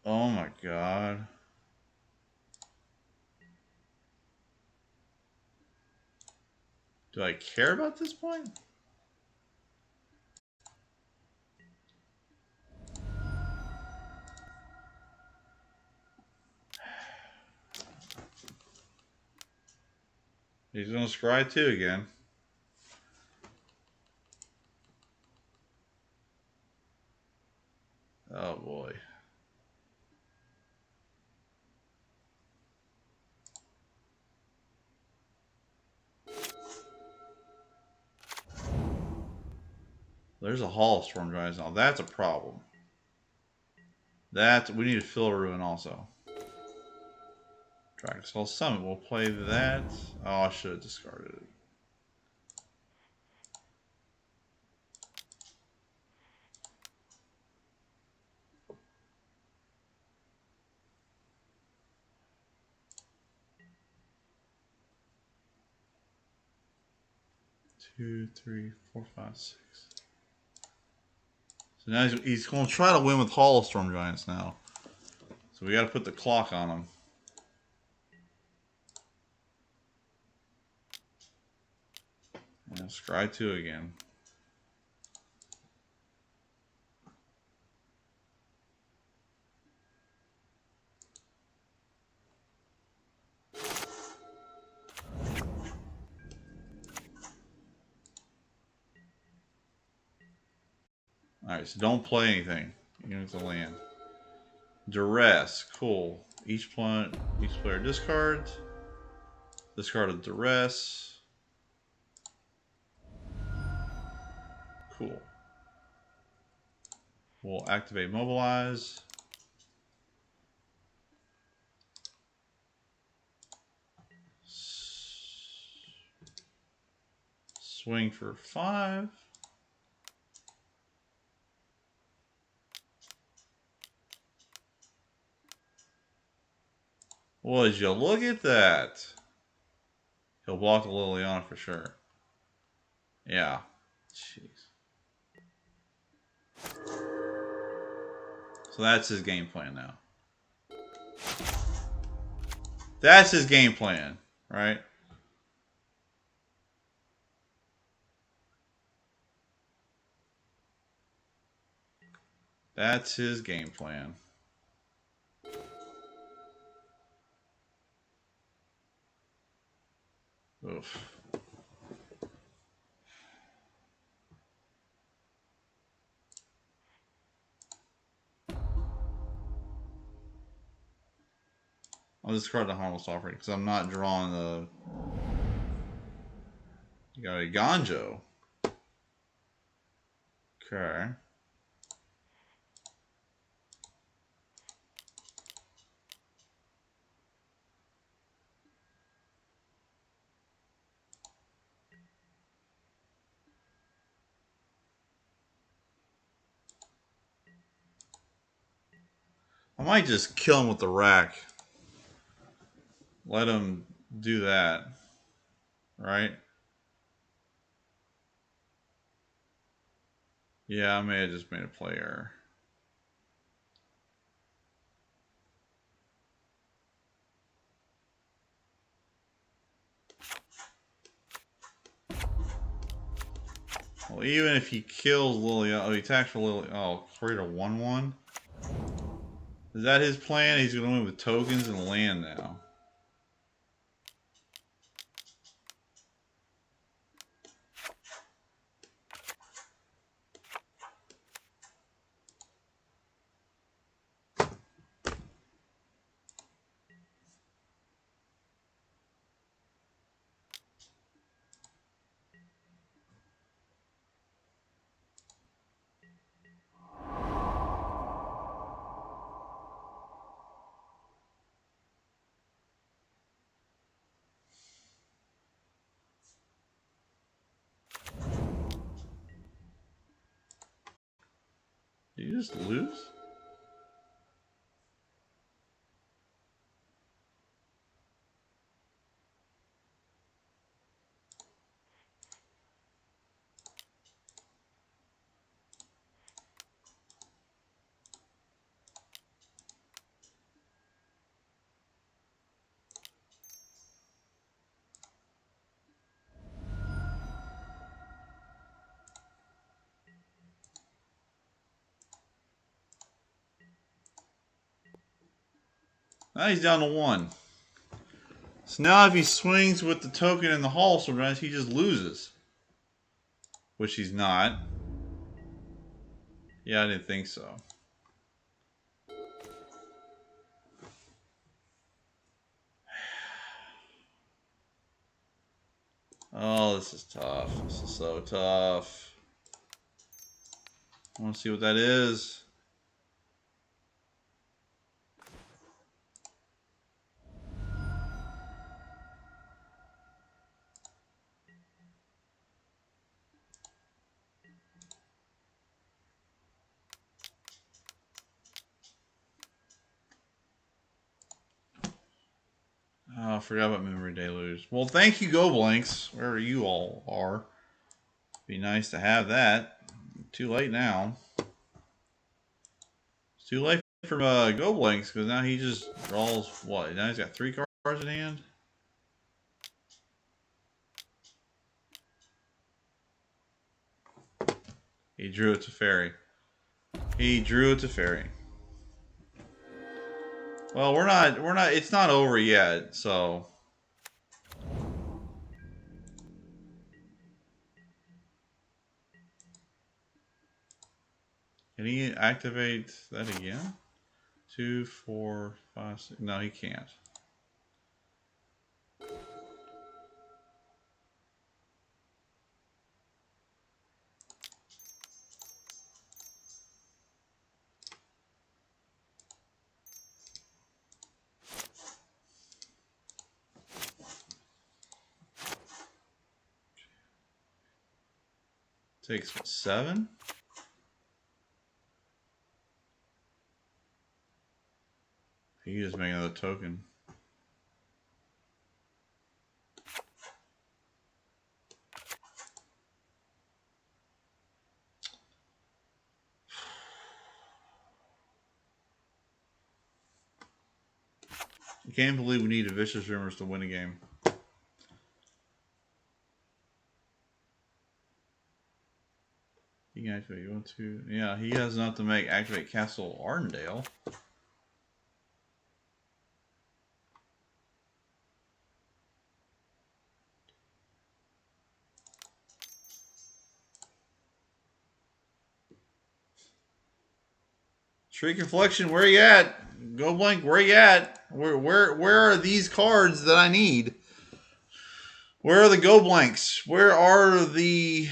Oh my God. Do I care about this point? He's going to scry 2 again. Oh boy. There's a Hall of Storm Giants now. That's a problem. We need to fill a ruin also. Dragonstall Summit. We'll play that. Oh, I should have discarded it. Two, three, four, five, six. So now he's going to try to win with Hall of Storm Giants now. So we got to put the clock on him. And scry 2 again. Alright, so don't play anything. Units of land. Duress. Cool. Each player discards. Discard a Duress. Cool. We'll activate Mobilize. Swing for 5. Would you look at that? He'll block the Liliana for sure. Yeah. Jeez. So that's his game plan now. That's his game plan, right? That's his game plan. Oof. I'll discard the Harmless Offering because I'm not drawing the... You got a Ganjo. Okay. I might just kill him with the rack. Let him do that, right? Yeah, I may have just made a play error. Well, even if he kills Liliana, oh, he attacks for Liliana. Oh, create a 1/1. Is that his plan? He's going to win with tokens and land now. Did you just lose? Now he's down to 1. So now if he swings with the token in the hall sometimes, he just loses. Which he's not. Yeah, I didn't think so. Oh, this is tough. This is so tough. I want to see what that is. Oh, I forgot about Memory Deluge. Well, thank you, Go Blanks, wherever you all are. Be nice to have that. Too late now. It's too late for Go Blanks because now he just draws what? Now he's got 3 cards in hand. He drew it to Fairy. He drew it to Fairy. Well, we're not. It's not over yet, so. Can he activate that again? 2, 4, 5, 6. No, he can't. Takes what, 7? He can just make another token. I can't believe we need a Vicious Rumors to win a game. He can activate. You want to? Yeah, he has enough to make activate Castle Arndale. Shriek Reflection, where you at? Go Blank, where you at? Where are these cards that I need? Where are the Go Blanks? Where are the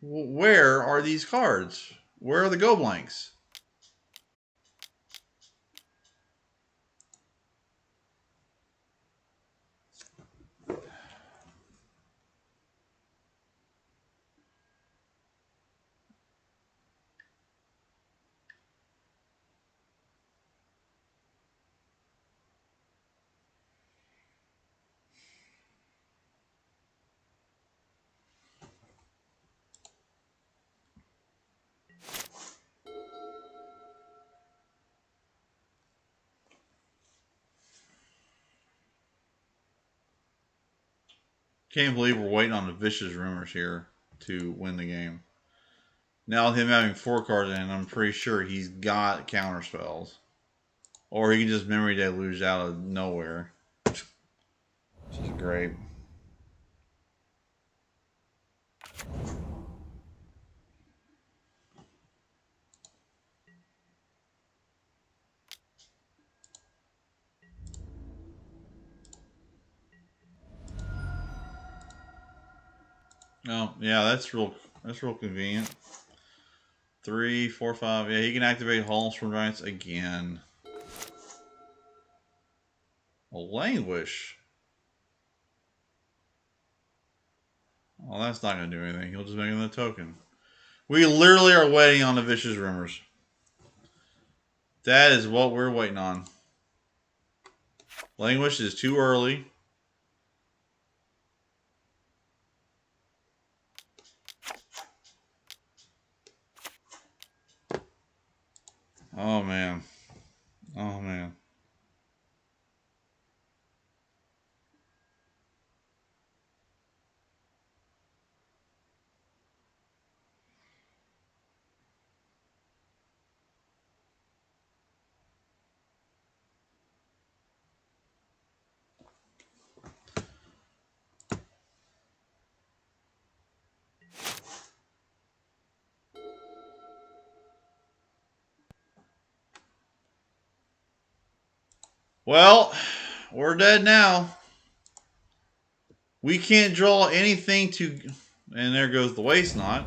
where are these cards? Where are the Go Blanks? Can't believe we're waiting on the vicious rumors here to win the game. Now with him having 4 cards in, I'm pretty sure he's got counter spells. Or he can just memory deluge out of nowhere. Which is great. Oh, yeah, that's real convenient. 3, 4, 5. Yeah, he can activate Halls from Giants again. A Languish. Well, that's not going to do anything. He'll just make another token. We literally are waiting on the vicious rumors. That is what we're waiting on. Languish is too early. Oh, man. Oh, man. Well, we're dead now. We can't draw anything to... And there goes the waste knot.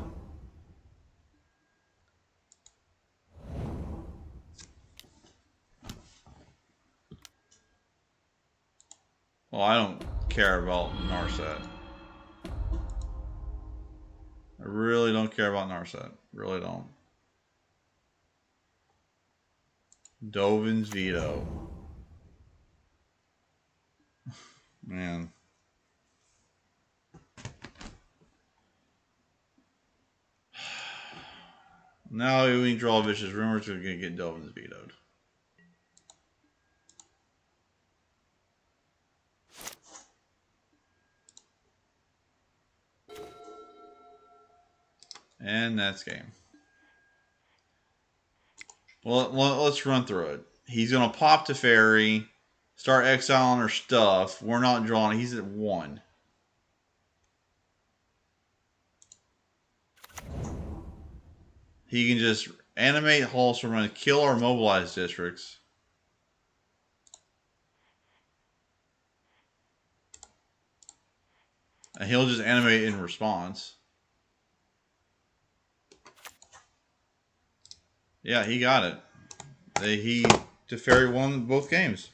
Well, I don't care about Narset. I really don't care about Narset. Really don't. Dovin's Veto. Man. Now we can draw Vicious Rumors. We're going to get Dovin's vetoed. And that's game. Well, let's run through it. He's going to pop to Fairy, start exiling her stuff. We're not drawing. He's at 1. He can just animate Halls from and kill our mobilized districts. And he'll just animate in response. Yeah, he got it. Teferi won both games.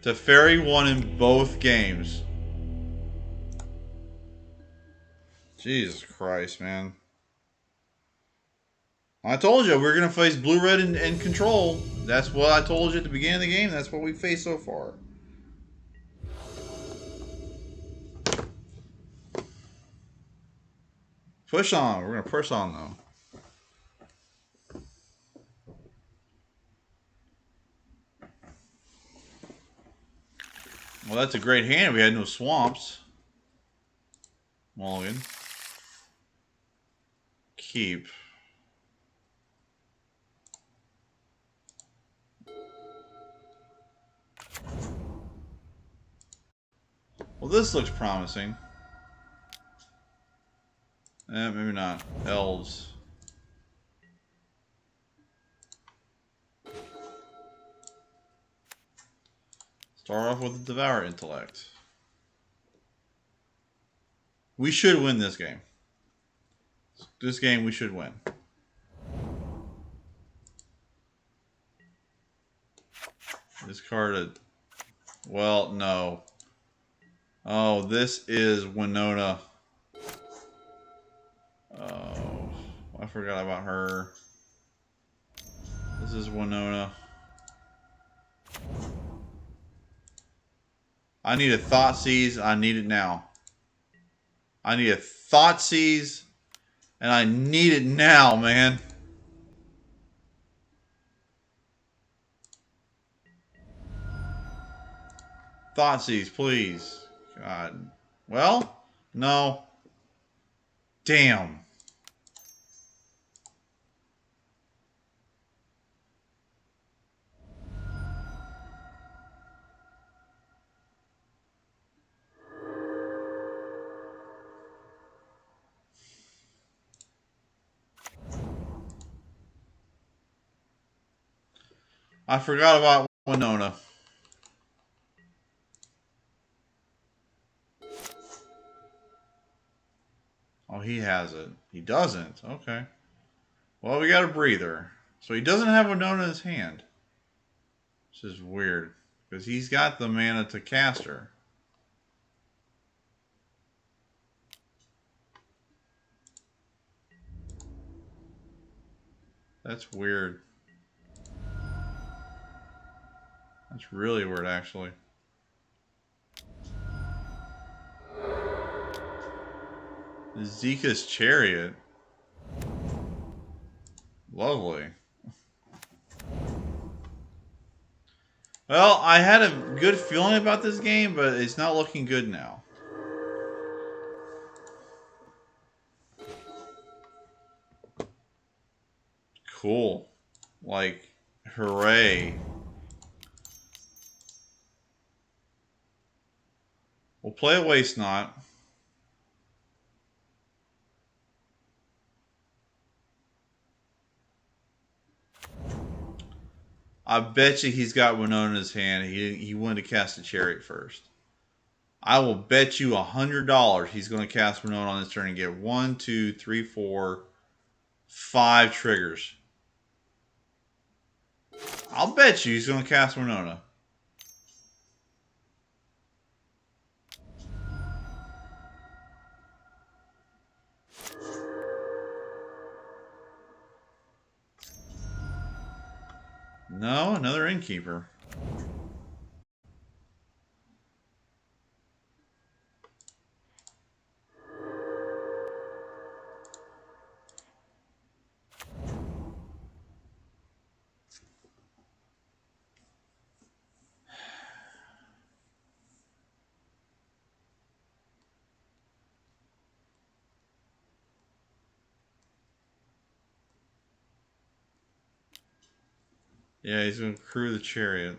Teferi won in both games. Jesus Christ, man. I told you we were going to face blue, red, and control. That's what I told you at the beginning of the game. That's what we faced so far. Push on. We're going to push on, though. Well, that's a great hand. We had no swamps. Mulligan. Keep. Well, this looks promising. Maybe not. Elves. Start off with the Devour Intellect. We should win this game. This game we should win. This card... Well, no. Oh, this is Winona. Oh, I forgot about her. This is Winona. I need a Thoughtseize. I need it now. I need a Thoughtseize, and I need it now, man. Thoughtseize, please. God. Well, no. Damn. I forgot about Winona. Oh, he has it. He doesn't. Okay. Well, we got a breather. So he doesn't have Winona in his hand. Which is weird. Because he's got the mana to cast her. That's weird. That's really weird, actually. Zika's Chariot. Lovely. Well, I had a good feeling about this game, but it's not looking good now. Cool. Like, hooray. We'll play a Waste Not. I bet you he's got Winona in his hand. He wanted to cast a Chariot first. I will bet you $100 he's going to cast Winona on this turn and get 1, 2, 3, 4, 5 triggers. I'll bet you he's going to cast Winona. No, another Innkeeper. Yeah, he's going to crew the Chariot.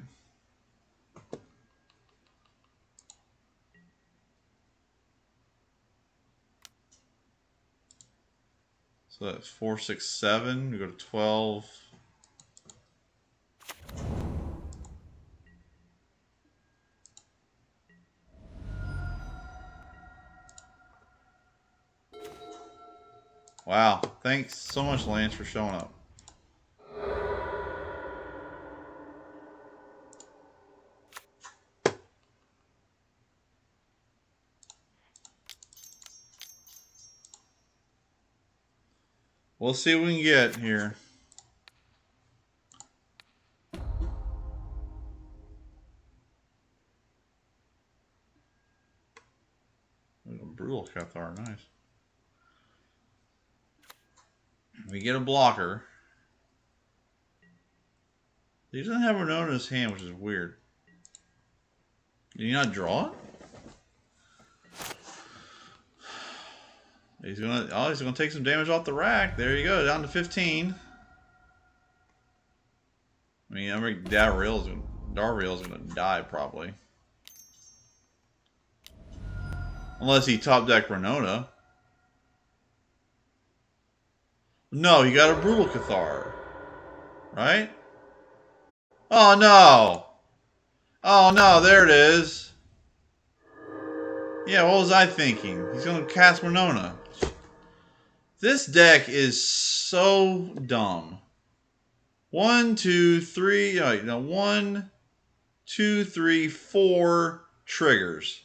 So that's 4, 6, 7. We go to 12. Wow. Thanks so much, Lance, for showing up. We'll see what we can get here. Brutal Cathar, nice. We get a blocker. He doesn't have Winona in his hand, which is weird. Did he not draw it? He's gonna take some damage off the rack. There you go, down to 15. I mean, I think Darreel's gonna die probably. Unless he top deck Winona. No, he got a Brutal Cathar. Right? Oh no! Oh no, there it is. Yeah, what was I thinking? He's gonna cast Winona. This deck is so dumb. 1, 2, 3. No, 1, 2, 3, 4 triggers.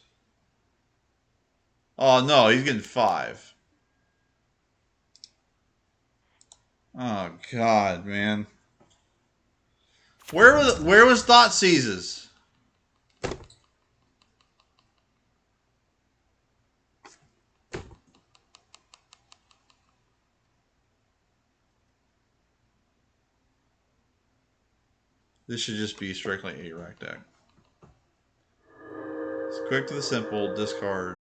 Oh no, he's getting 5. Oh god, man. Where was Thought Seizes? This should just be strictly 8-rack deck. It's Quick to the simple, discard.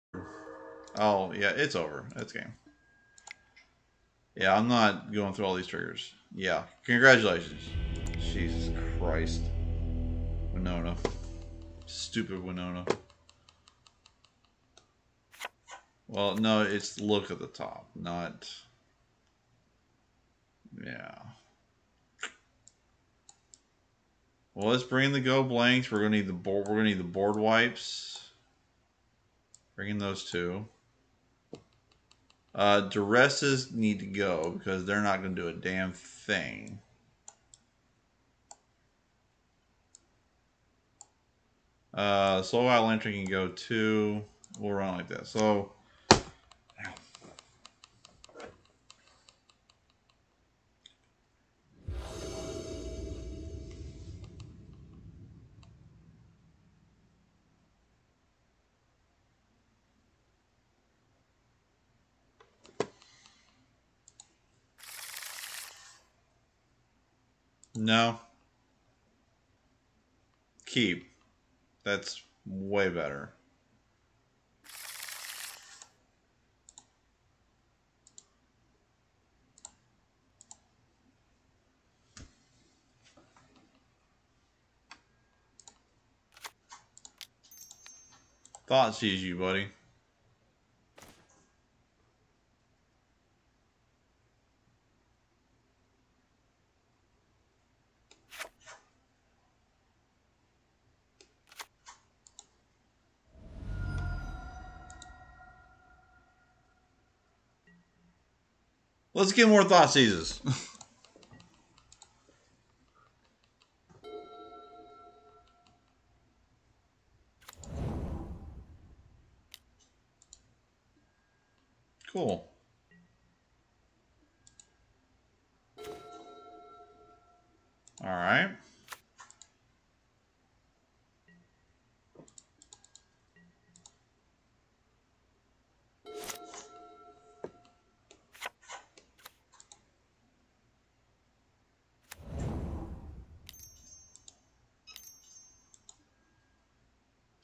Oh, yeah, it's over. That's game. Yeah, I'm not going through all these triggers. Yeah, congratulations. Jesus Christ. Winona. Stupid Winona. Well, no, it's look at the top, not... Yeah. Well, let's bring in the go blanks. We're gonna need the board. We're gonna need the board wipes. Bring in those two. Duresses need to go because they're not gonna do a damn thing. Slow out lantern can go too. We'll run like that. So. No. Keep. That's way better. Thought sees you, buddy. Let's get more thought seizes. Cool. All right.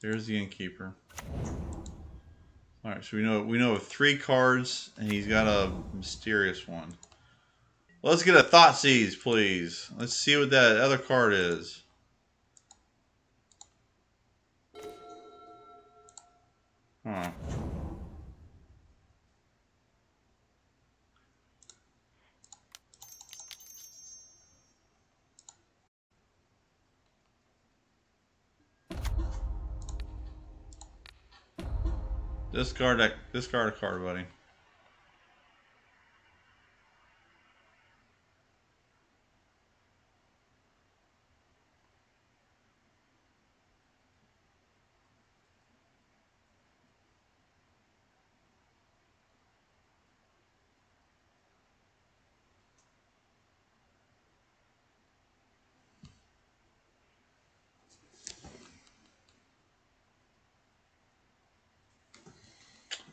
There's the innkeeper. All right, so we know of 3 cards, and he's got a mysterious one. Let's get a thought seize, please. Let's see what that other card is. Huh. Discard a card, buddy.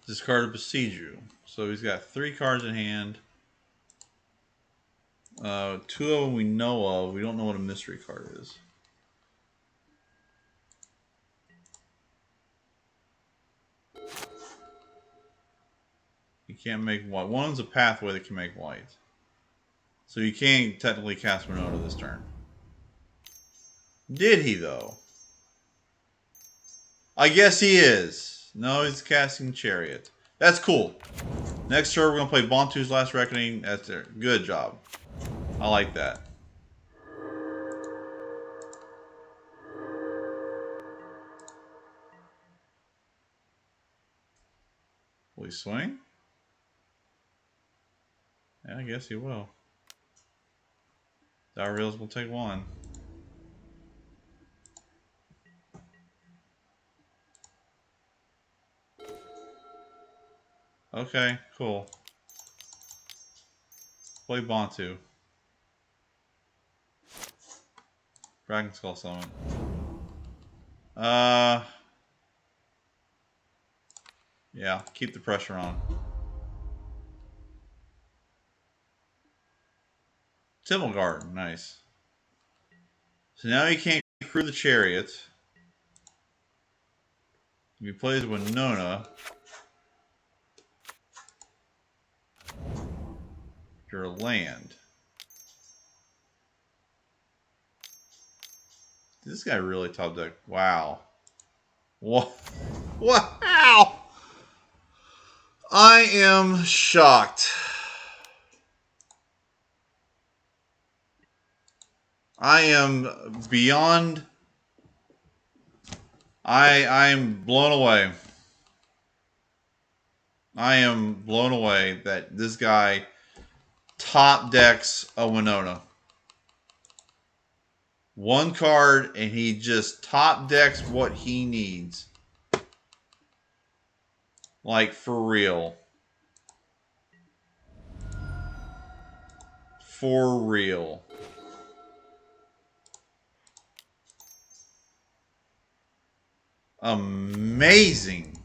Discard a besiege you. So he's got 3 cards in hand. 2 of them we know of. We don't know what a mystery card is. You can't make white. One's a pathway that can make white. So you can't technically cast Winona this turn. Did he, though? I guess he is. No, he's casting Chariot. That's cool. Next turn, we're going to play Bontu's Last Reckoning. That's there. Good job. I like that. Will he swing? Yeah, I guess he will. Reels will take 1. Okay, cool. Play Bontu. Dragon Skull Summon. Yeah, keep the pressure on. Timmelgarden, nice. So now you can't crew the Chariot. If he plays Winona, you're a land. This guy really top deck. Wow. What? Wow. I am shocked. I am beyond. I'm blown away. I am blown away that this guy top decks a Winona. One card and he just top decks what he needs. Like for real. For real. Amazing.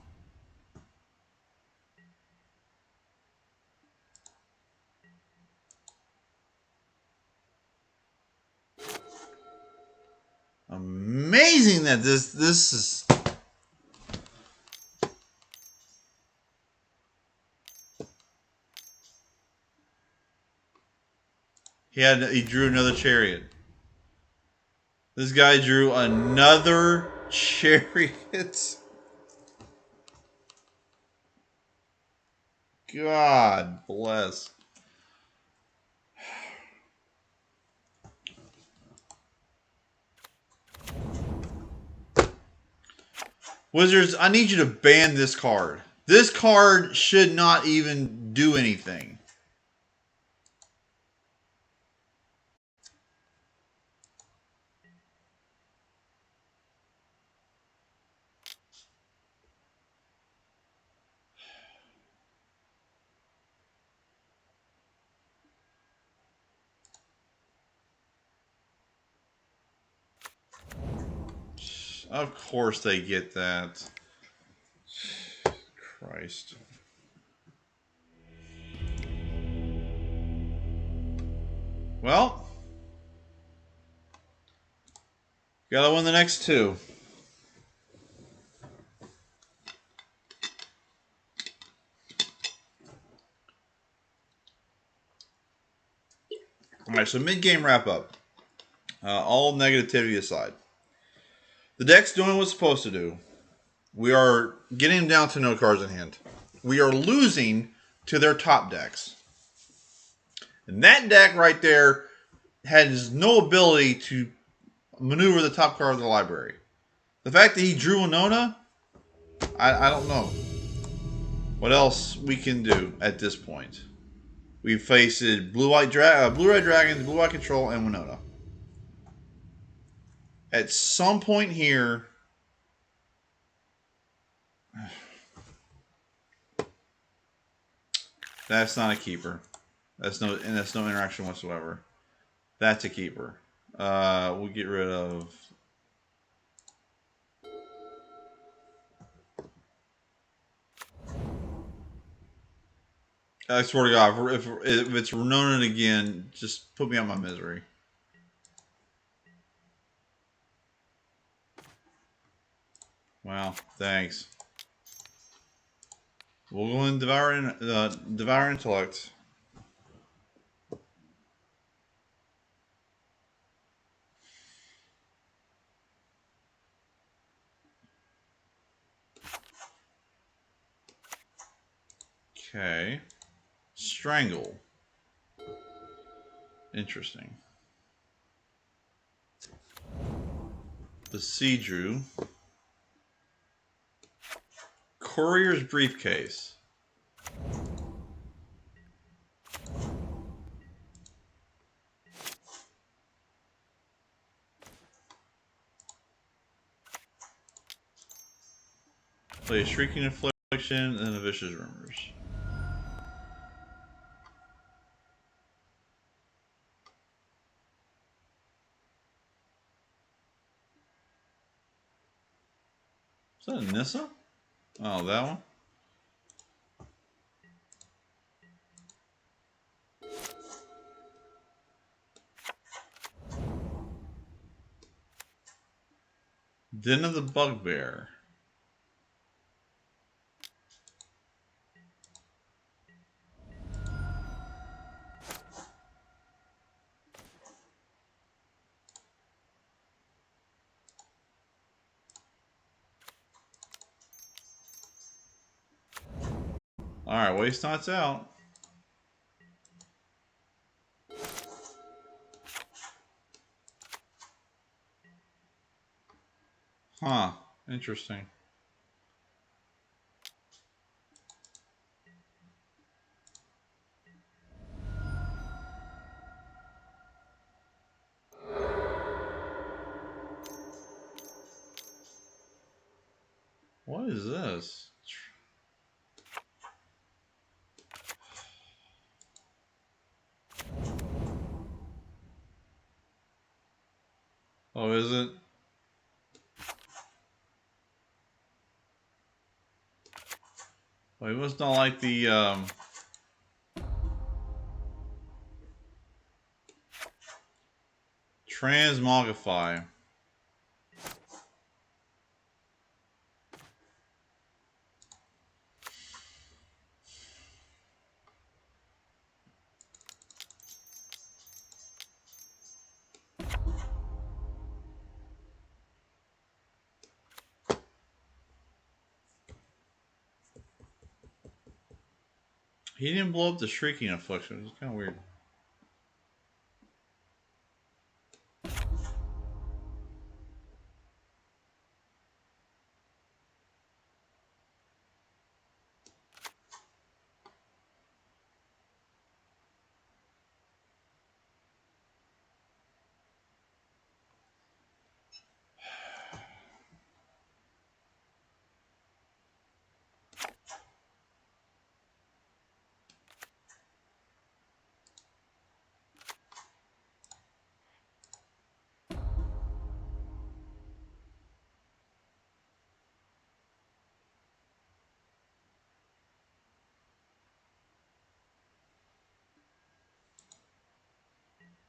Amazing that this is. He drew another chariot. This guy drew another chariot. God bless. Wizards, I need you to ban this card. This card should not even do anything. Of course they get that. Christ. Well, gotta win the next two. Alright, so mid-game wrap-up. All negativity aside. The deck's doing what it's supposed to do. We are getting down to no cards in hand. We are losing to their top decks. And that deck right there has no ability to maneuver the top card of the library. The fact that he drew Winona, I don't know what else we can do at this point. We've faced blue-red dragons, blue-white control, and Winona. At some point here, that's not a keeper. That's no interaction whatsoever. That's a keeper. We'll get rid of. I swear to God, if it's Winona again, just put me out my misery. Wow, thanks. We'll go and devour intellect. Okay. Strangle. Interesting. Beseedrew. Courier's briefcase. Play a Shrieking Affliction and a Vicious Rumors. Is that a Nissa? Oh, that one? Den of the Bugbear. Alright, waste knots out. Huh. Interesting. What is this? Oh, is it? Well, it must not like the transmogrify. He didn't blow up the shrieking affliction. It's kind of weird.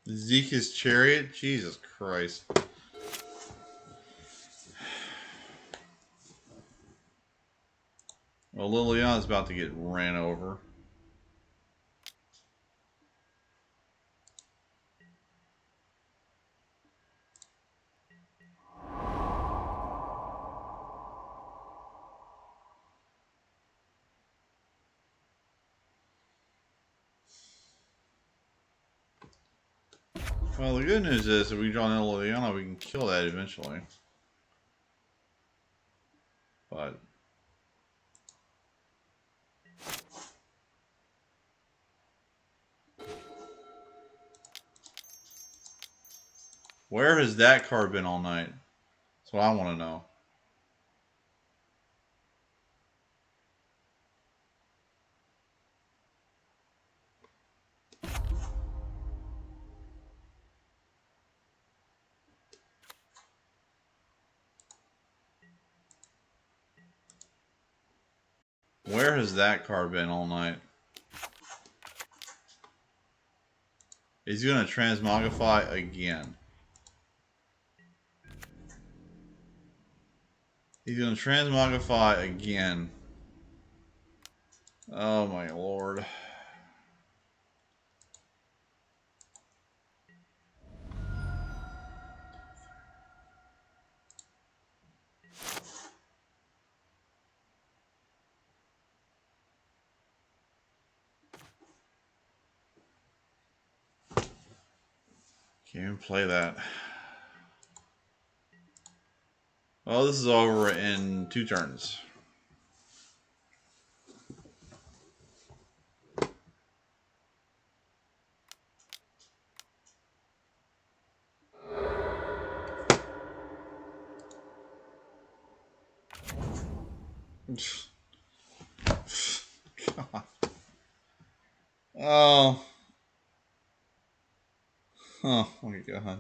Zeke's chariot? Jesus Christ. Well, Liliana's about to get ran over. Well, the good news is if we draw in Liliana, we can kill that eventually. But where has that card been all night? That's what I want to know. Where has that card been all night? He's going to transmogrify again. He's going to transmogrify again. Oh my lord. Can't even play that. Well, this is over in 2 turns. God. Oh. Oh my god.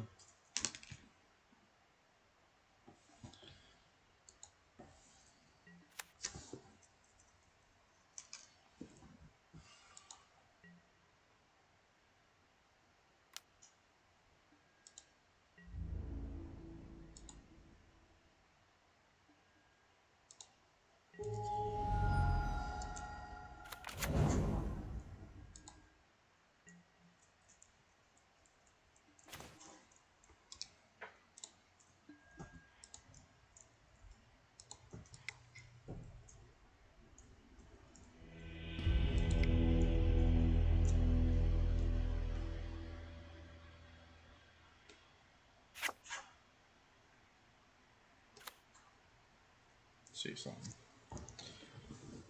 see something.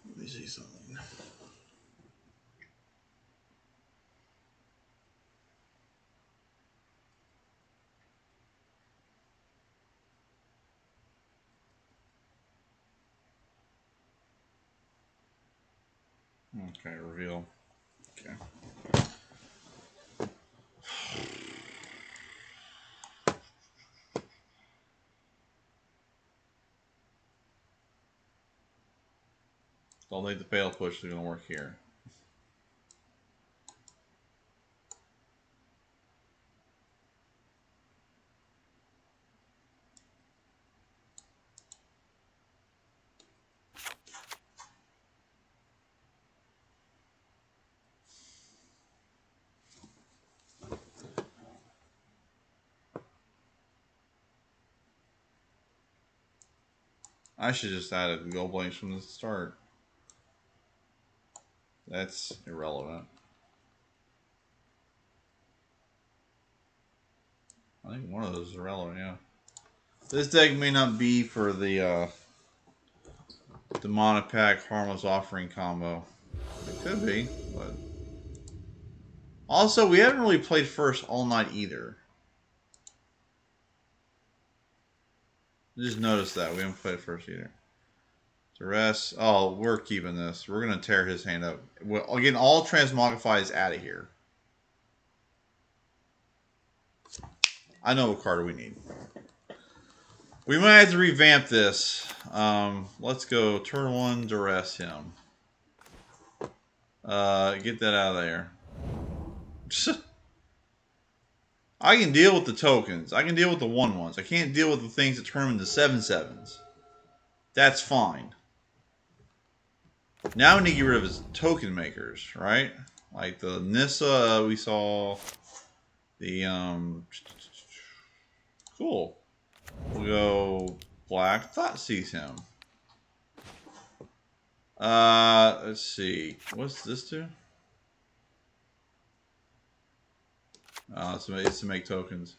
Let me see something. Okay, reveal. Okay. Don't think the fail push is going to work here. I should just add a gold blanks from the start. That's irrelevant. I think one of those is irrelevant, yeah. This deck may not be for the Demonic Pack Harmless Offering combo. It could be, but... Also, we haven't really played first all night either. Just noticed that. We haven't played first either. The rest... Oh, we're keeping this. We're going to tear his hand up. Well, again, all Transmogrify is out of here. I know what card we need. We might have to revamp this. Let's go turn 1, duress him. Get that out of there. I can deal with the tokens. I can deal with the 1/1s. I can't deal with the things that turn them into 7/7s. That's fine. Now we need to get rid of his token makers, right? Like the Nissa we saw. The cool. We'll go black. Thoughtseize him. Let's see. What's this do? It's to make tokens.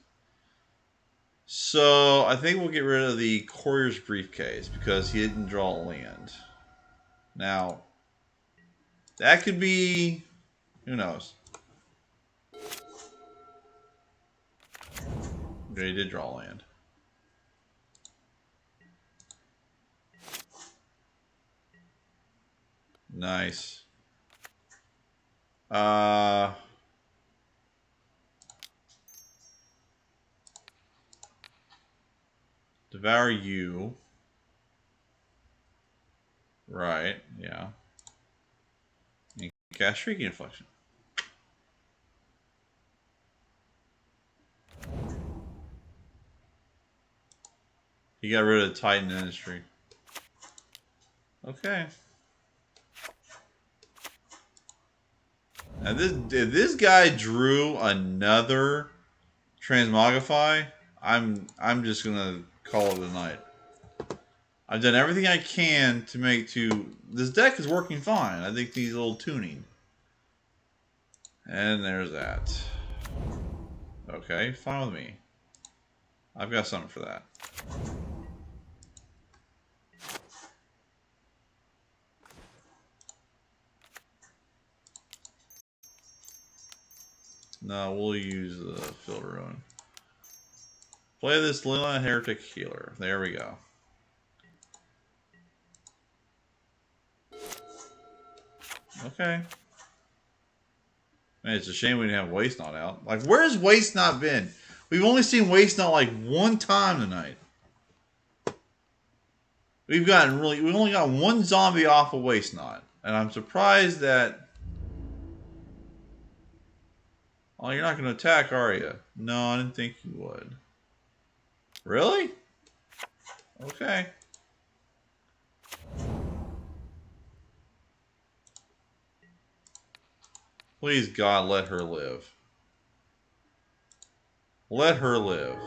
So I think we'll get rid of the Courier's Briefcase because he didn't draw a land. Now, that could be, who knows? Okay, he did draw land. Nice. Devour you. Right, yeah. And cast Shrieking Inflection. He got rid of Titan Industry. Okay. Now if this guy drew another Transmogrify, I'm just gonna call it a night. I've done everything I can to make this deck is working fine. I think he's a little tuning. And there's that. Okay, fine with me. I've got something for that. No, we'll use the Field Ruin. Play this Liliana Heretic Healer. There we go. Okay. Man, it's a shame we didn't have Waste Not out. Like, where's Waste Not been? We've only seen Waste Not like one time tonight. We've only got one zombie off of Waste Not. And I'm surprised that... Oh, you're not going to attack, are you? No, I didn't think you would. Really? Okay. Please, God, let her live. Let her live.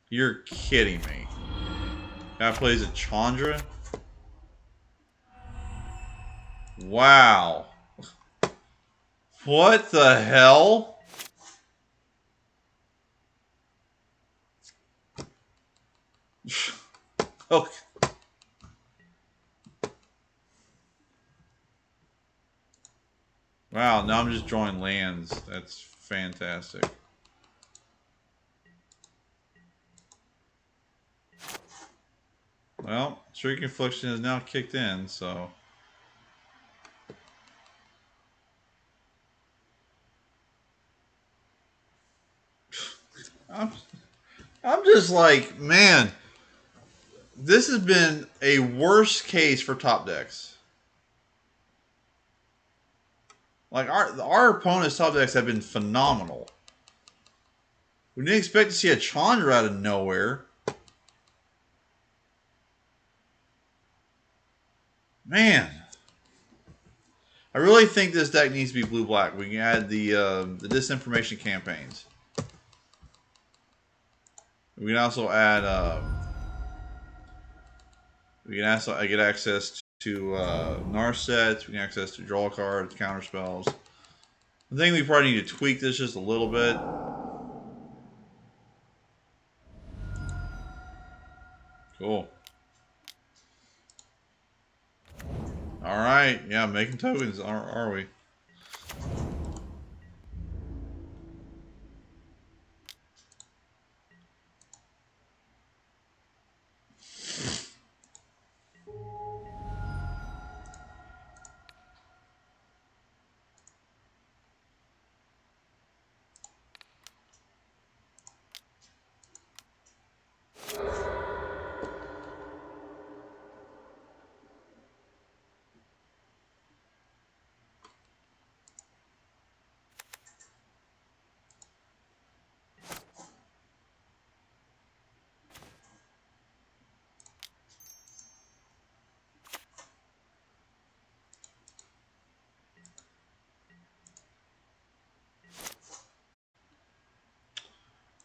You're kidding me. Guy plays a Chandra? Wow. What the hell? Okay. Wow, now I'm just drawing lands. That's fantastic. Well, Shrieking Affliction is now kicked in, so... I'm, I'm just like, man, this has been a worst case for top decks. Like, our opponent's top decks have been phenomenal. We didn't expect to see a Chandra out of nowhere. Man. I really think this deck needs to be blue-black. We can add the disinformation campaigns. We can also add... we can also get access to Narsets. We can access to draw cards, counter spells. I think we probably need to tweak this just a little bit. Cool. All right. Yeah, making tokens, are we?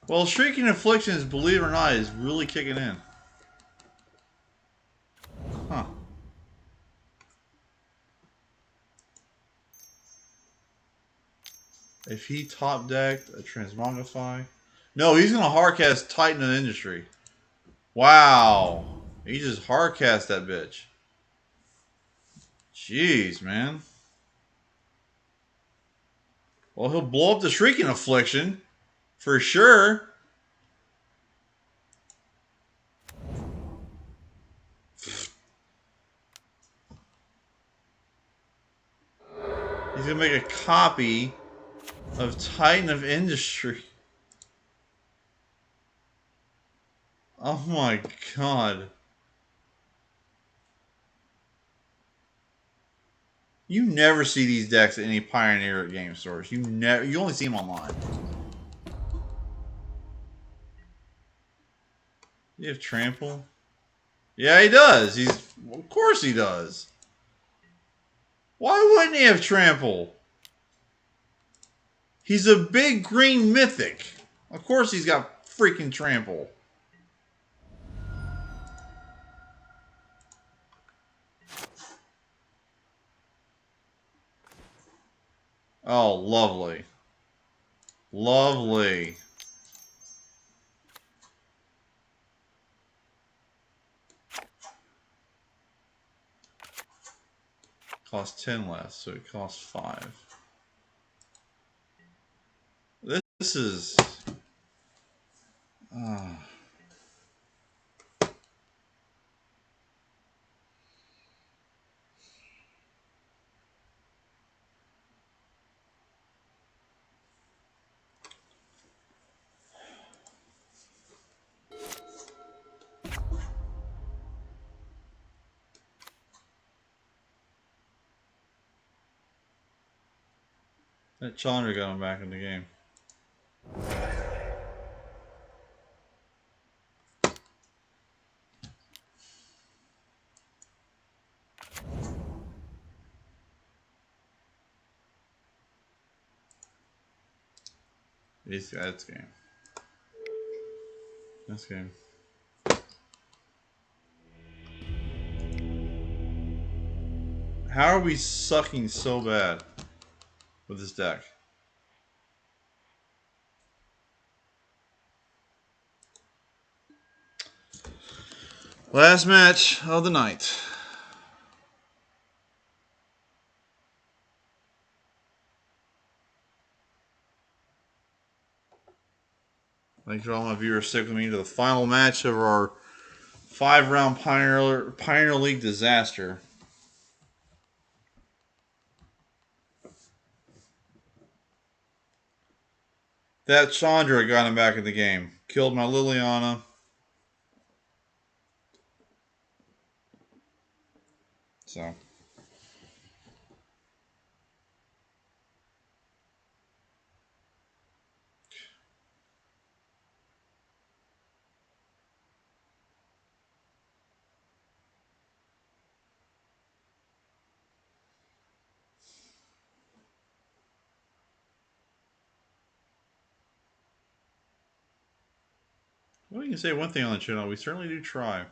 Well, Shrieking Afflictions, believe it or not, is really kicking in. Huh. If he top decked a Transmogrify... No, he's going to hardcast Titan of the Industry. Wow. He just hardcast that bitch. Jeez, man. Well, he'll blow up the Shrieking Affliction. For sure. He's going to make a copy of Titan of Industry. Oh my god. You never see these decks at any Pioneer game stores. You only see them online. You have Trample? Yeah, he does. Of course he does. Why wouldn't he have Trample? He's a big green mythic. Of course he's got freaking Trample. Oh, lovely. Lovely. Costs 10 less, so it costs 5. This is... that Chandra got him back in the game. That's game. That's game. How are we sucking so bad with this deck? Last match of the night. Thanks for all my viewers sticking with me to the final match of our 5-round Pioneer League disaster. That Chandra got him back in the game. Killed my Liliana. So. Well, you can say one thing on the channel. We certainly do try.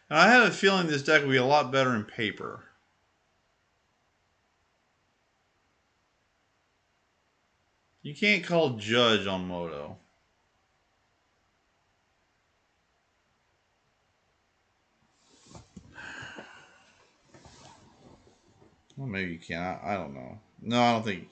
And I have a feeling this deck will be a lot better in paper. You can't call Judge on Moto. Well, maybe you can. I don't know. No, I don't think.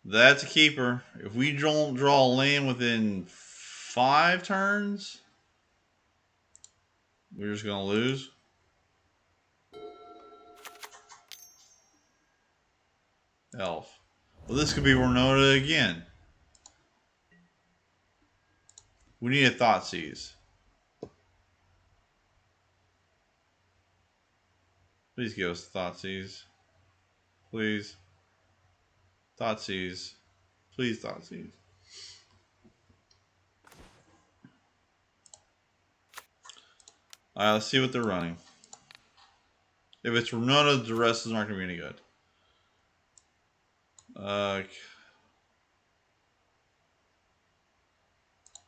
That's a keeper. If we don't draw a land within 5 turns, we're just going to lose. Elf. Well, this could be Renota again. We need a Thoughtseize. Please give us Thoughtseize. Please. Thoughtseize. Please Thoughtseize. Alright, let's see what they're running. If it's Renota, the rest is not going to be any good.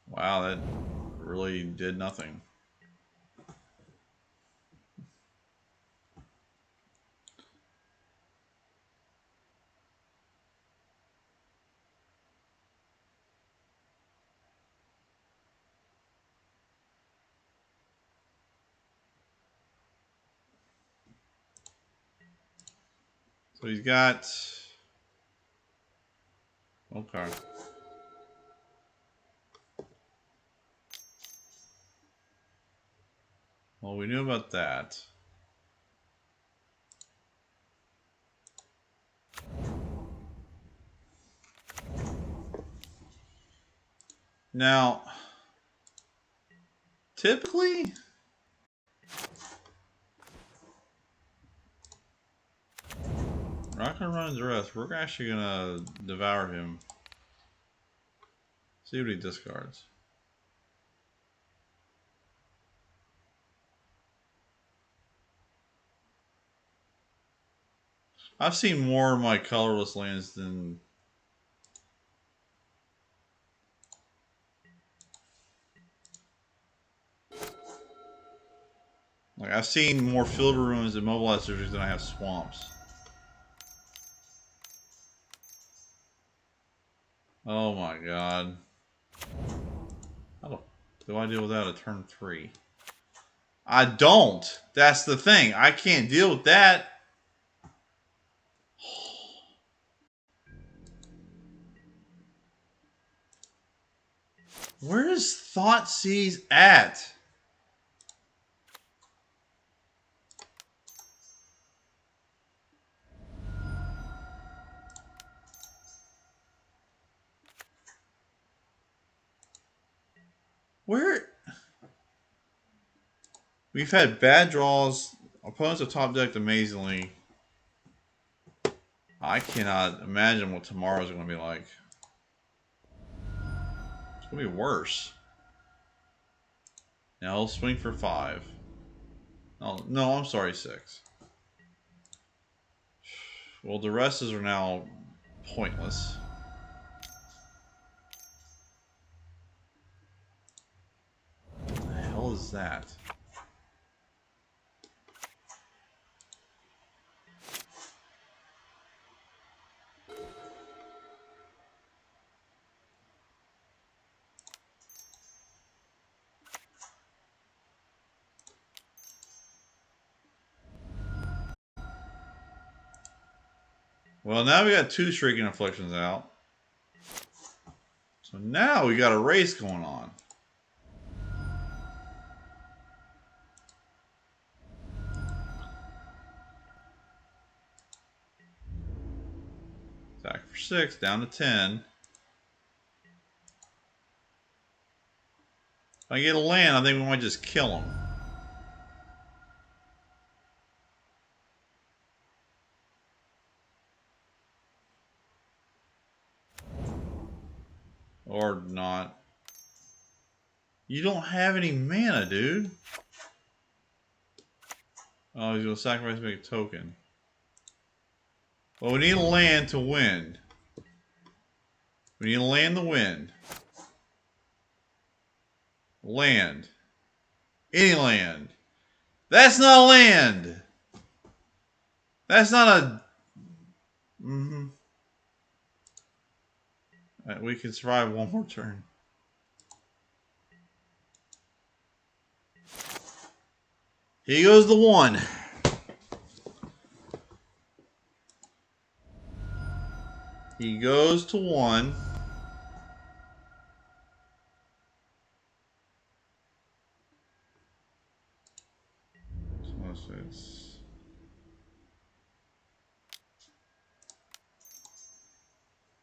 Wow, that really did nothing. So he's got... Okay. Well, we knew about that. Now, typically, we're not going to run his rest. We're actually going to devour him. See what he discards. I've seen more of my colorless lands than... Like, I've seen more Field of Ruins and Mobilized Surgeries than I have Swamps. Oh my god. How do I deal with that at turn 3? I don't! That's the thing. I can't deal with that. Where is Thoughtseize at? Where? We've had bad draws. Opponents have top decked amazingly. I cannot imagine what tomorrow's going to be like. It's going to be worse. Now he'll swing for 5. Oh, no, I'm sorry, 6. Well, the rests are now pointless. What the hell is that? Well, now we got 2 Shrieking Afflictions out. So now we got a race going on. Attack for 6, down to 10. If I get a land, I think we might just kill him. Or not. You don't have any mana, dude. Oh, he's going to sacrifice to make a token. Well, we need a land to win. We need a land to win. Land. Any land. That's not a land. That's not a... Right, we can survive one more turn. Here goes the 1. He goes to 1.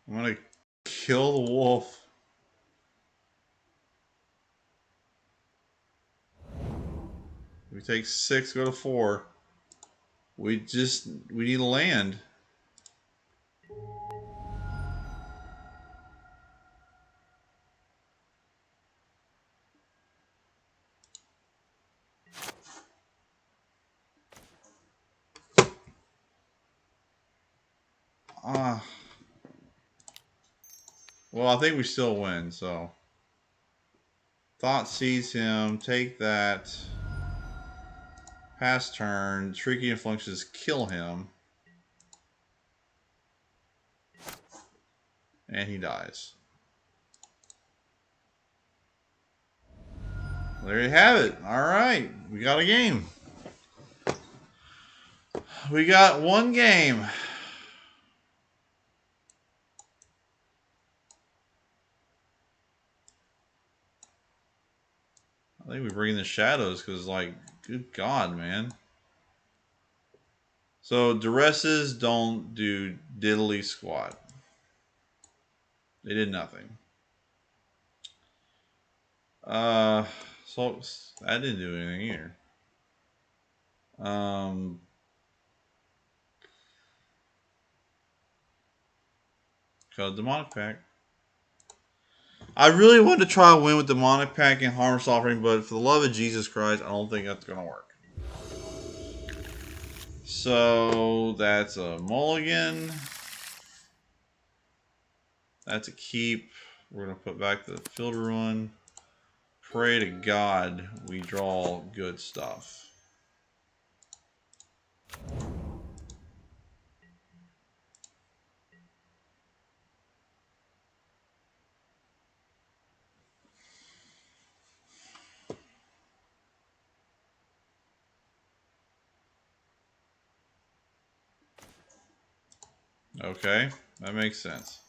I'm going to kill the wolf. We take 6, go to 4. We need a land. Well, I think we still win, so. Thought sees him, take that. Pass turn, Shrieking Afflictions kill him. And he dies. There you have it. Alright, we got a game. We got 1 game. I think we bring in the shadows because, like, good God, man. So, duresses don't do diddly squat. They did nothing. So I didn't do anything either. Cause Demonic Pack. I really wanted to try a win with Demonic Pack and Harmless Offering, but for the love of Jesus Christ, I don't think that's gonna work. So that's a mulligan. That's a keep. We're gonna put back the Field Ruin. Pray to God we draw good stuff. Okay, that makes sense.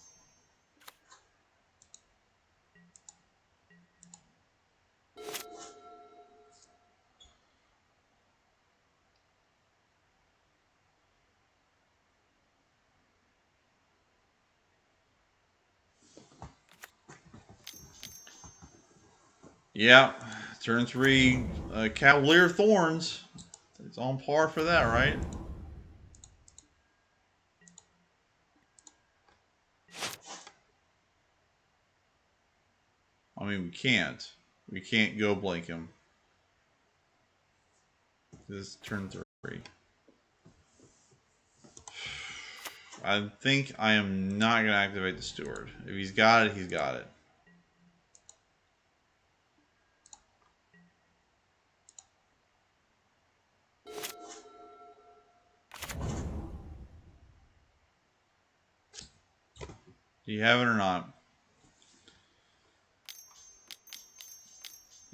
Yeah, turn 3, Cavalier Thorns. It's on par for that, right? I mean, we can't. We can't go blank him. This is turn 3. I think I am not going to activate the steward. If he's got it, he's got it. Do you have it or not?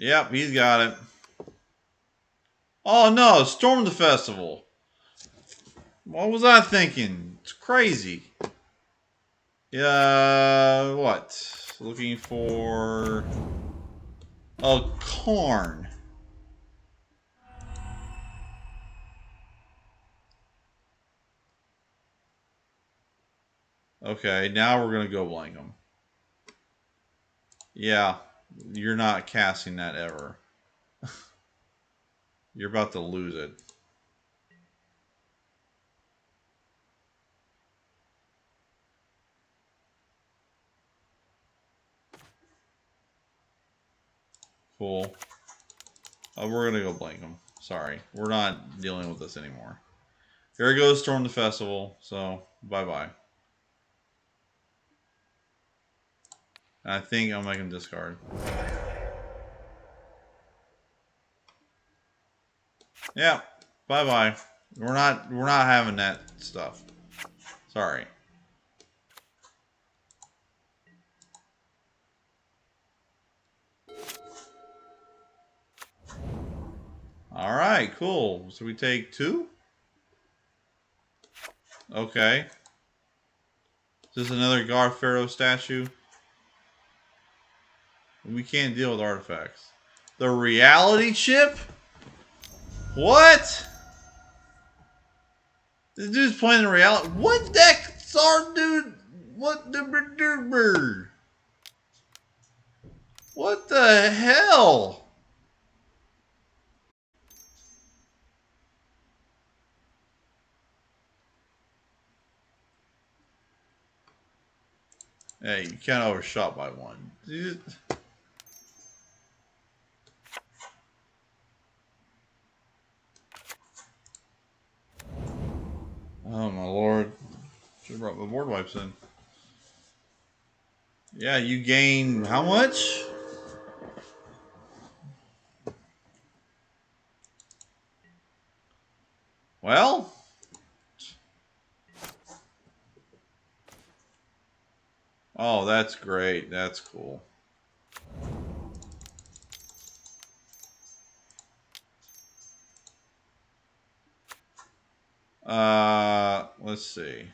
Yep, he's got it. Oh no, storm the festival. What was I thinking? It's crazy. Yeah, what? Looking for a corn. Okay, now we're gonna go blank him. Yeah, you're not casting that ever. You're about to lose it. Cool. We're gonna go blank him. Sorry, we're not dealing with this anymore. Here goes Storm the Festival. So bye bye. I think I'm making discard. Yeah, bye bye. We're not having that stuff. Sorry. All right, cool. So we take 2. Okay. Is this another Gar Pharaoh statue? We can't deal with artifacts. The reality chip? What? This dude's playing the reality. What deck, Sar dude? What the bird? What the hell? Hey, you can't overshot by 1. Oh my lord. Should have brought my board wipes in. Yeah, you gain how much? Well, oh, that's great. That's cool. Let's see.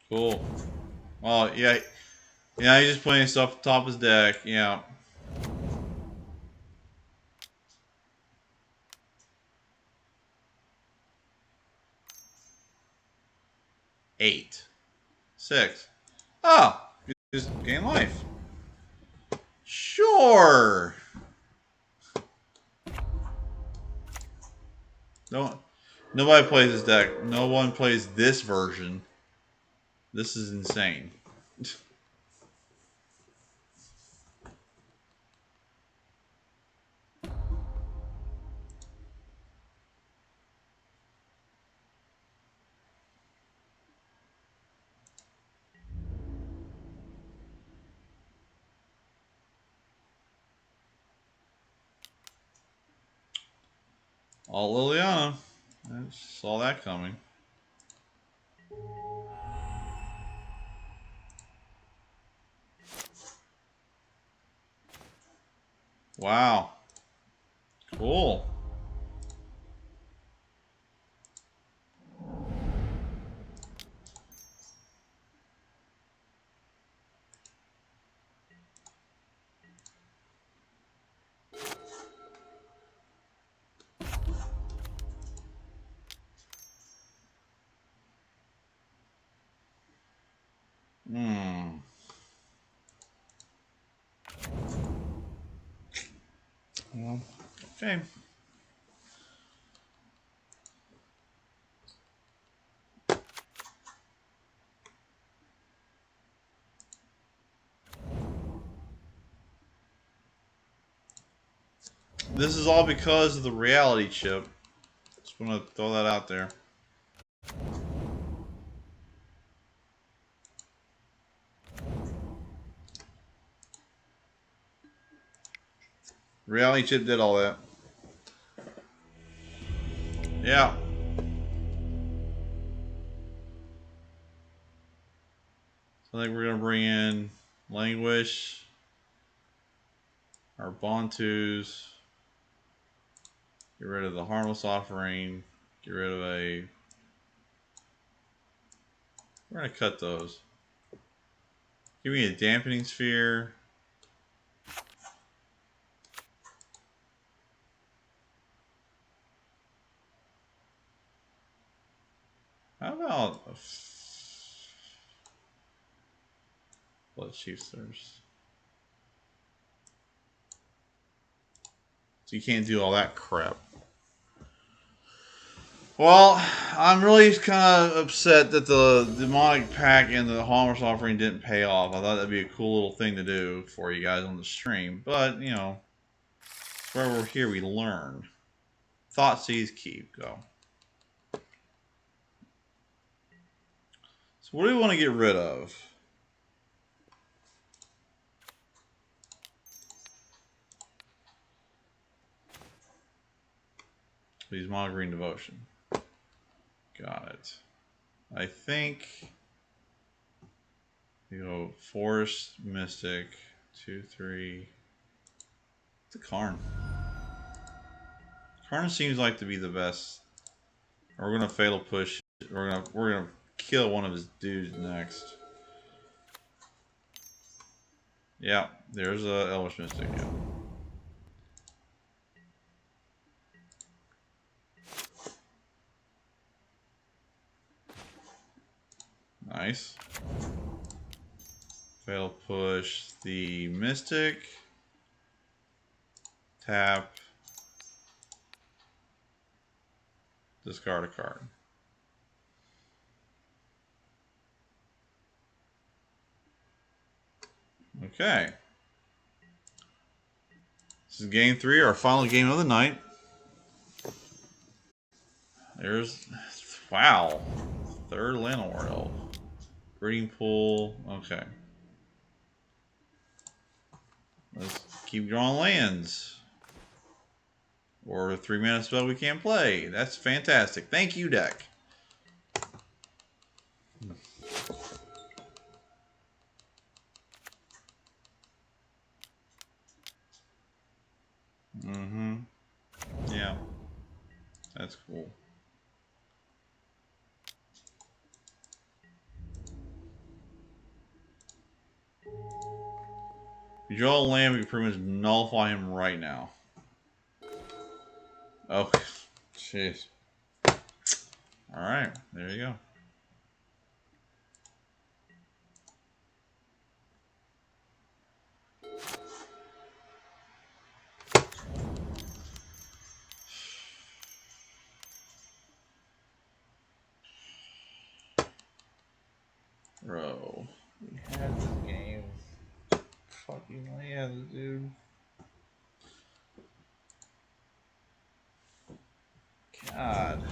Cool. Oh, yeah. Yeah, he's just playing stuff on top of his deck. Yeah. Eight. 6. Oh, just gain life. Sure. No, nobody plays this deck. No one plays this version. This is insane. All Liliana. I saw that coming. Wow. Cool. Okay. This is all because of the reality chip. Just want to throw that out there. Reality chip did all that. Yeah. So I think we're going to bring in Languish, our Bontus, get rid of the Harmless Offering, get rid of a... We're going to cut those. Give me a Dampening Sphere. How about a Blood Chief Thirst? So you can't do all that crap. Well, I'm really kind of upset that the demonic pack and the Harmless Offering didn't pay off. I thought that'd be a cool little thing to do for you guys on the stream. But, you know, where we're here, we learn. Thoughtseize, keep, go. So what do we want to get rid of? Please, Mono Green Devotion. Got it. I think you go Forest, Mystic, 2, 3. The Karn. Karn seems like to be the best. We're gonna Fatal Push. We're gonna kill one of his dudes next. Yeah, there's a Elvish Mystic. Yeah. Nice. Fatal Push the Mystic. Tap. Discard a card. Okay. This is game 3, our final game of the night. There's, wow, third Llanowar Elf. Breeding Pool, okay. Let's keep drawing lands. Or a 3-mana spell we can't play. That's fantastic. Thank you, deck. Mm-hmm. Yeah. That's cool. If you draw a land, we can pretty much nullify him right now. Oh, jeez. Alright, there you go. Bro, we had this game. Fucking lands, dude. God.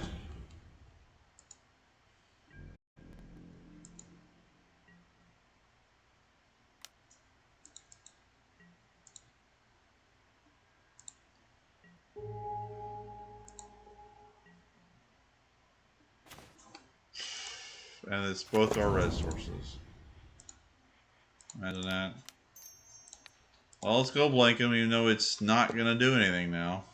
And it's both our red sources. Imagine that. Well, let's go blank him, even though it's not going to do anything now.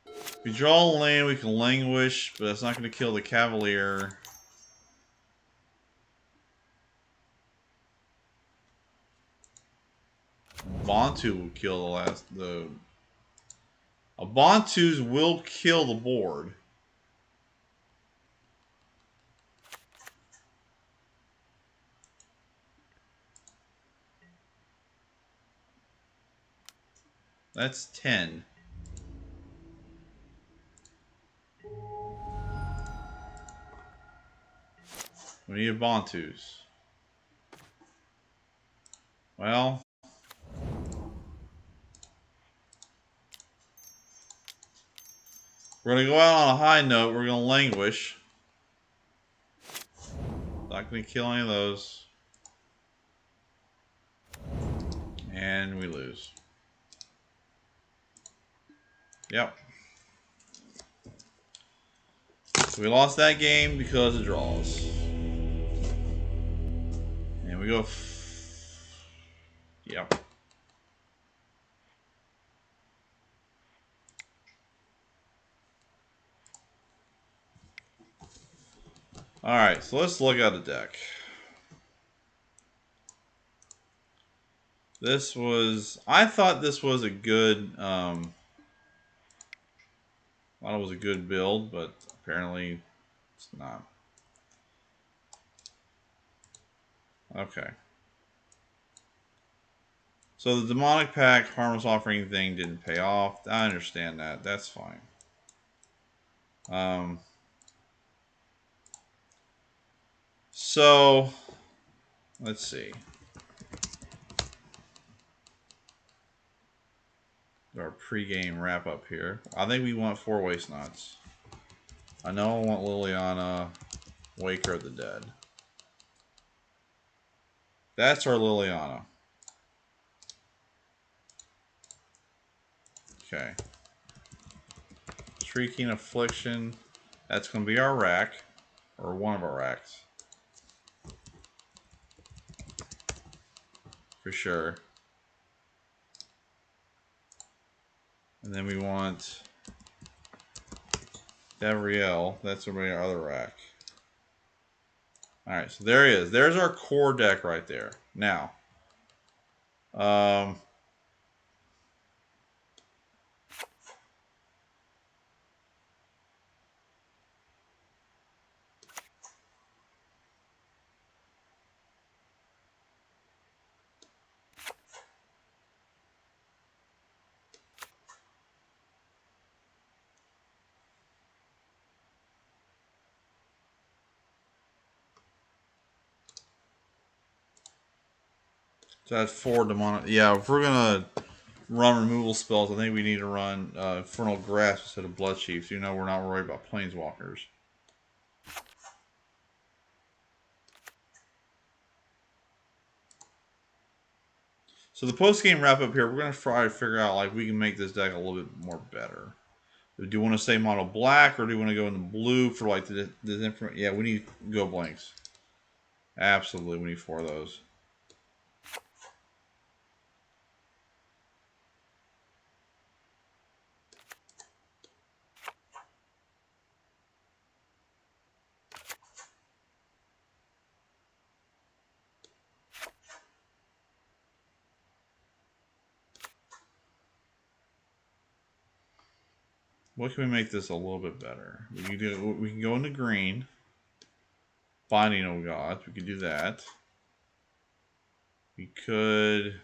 If we draw a land, we can Languish, but that's not going to kill the Cavalier. Bontu will kill Bontus will kill the board. That's 10. We need a Bantus. Well, we're going to go out on a high note. We're going to languish. Not going to kill any of those. And we lose. Yep. So we lost that game because of draws. And we go... Yep. Alright, so let's look at the deck. This was... I thought this was a good... I thought it was a good build, but apparently it's not. Okay. So the demonic pack harmless offering thing didn't pay off. I understand that. That's fine. So let's see. Our pregame wrap up here. I think we want 4 waste knots. I know I want Liliana, Waker of the Dead. That's our Liliana. Okay. Shrieking Affliction. That's going to be our rack. Or one of our racks. For sure. And then we want Davriel. That's going to be our other rack. Alright, so there he is. There's our core deck right there. Now. So that's 4 demonic. Yeah, if we're gonna run removal spells, I think we need to run Infernal Grasp instead of Blood Chiefs. You know, we're not worried about Planeswalkers. So the post game wrap up here, we're gonna try to figure out like we can make this deck a little bit more better. Do you want to stay mono black or do you want to go in the blue for like the different? Yeah, we need go blanks. Absolutely, we need 4 of those. What can we make this a little bit better? We can go into green. Binding of Gods. We could do that. We could.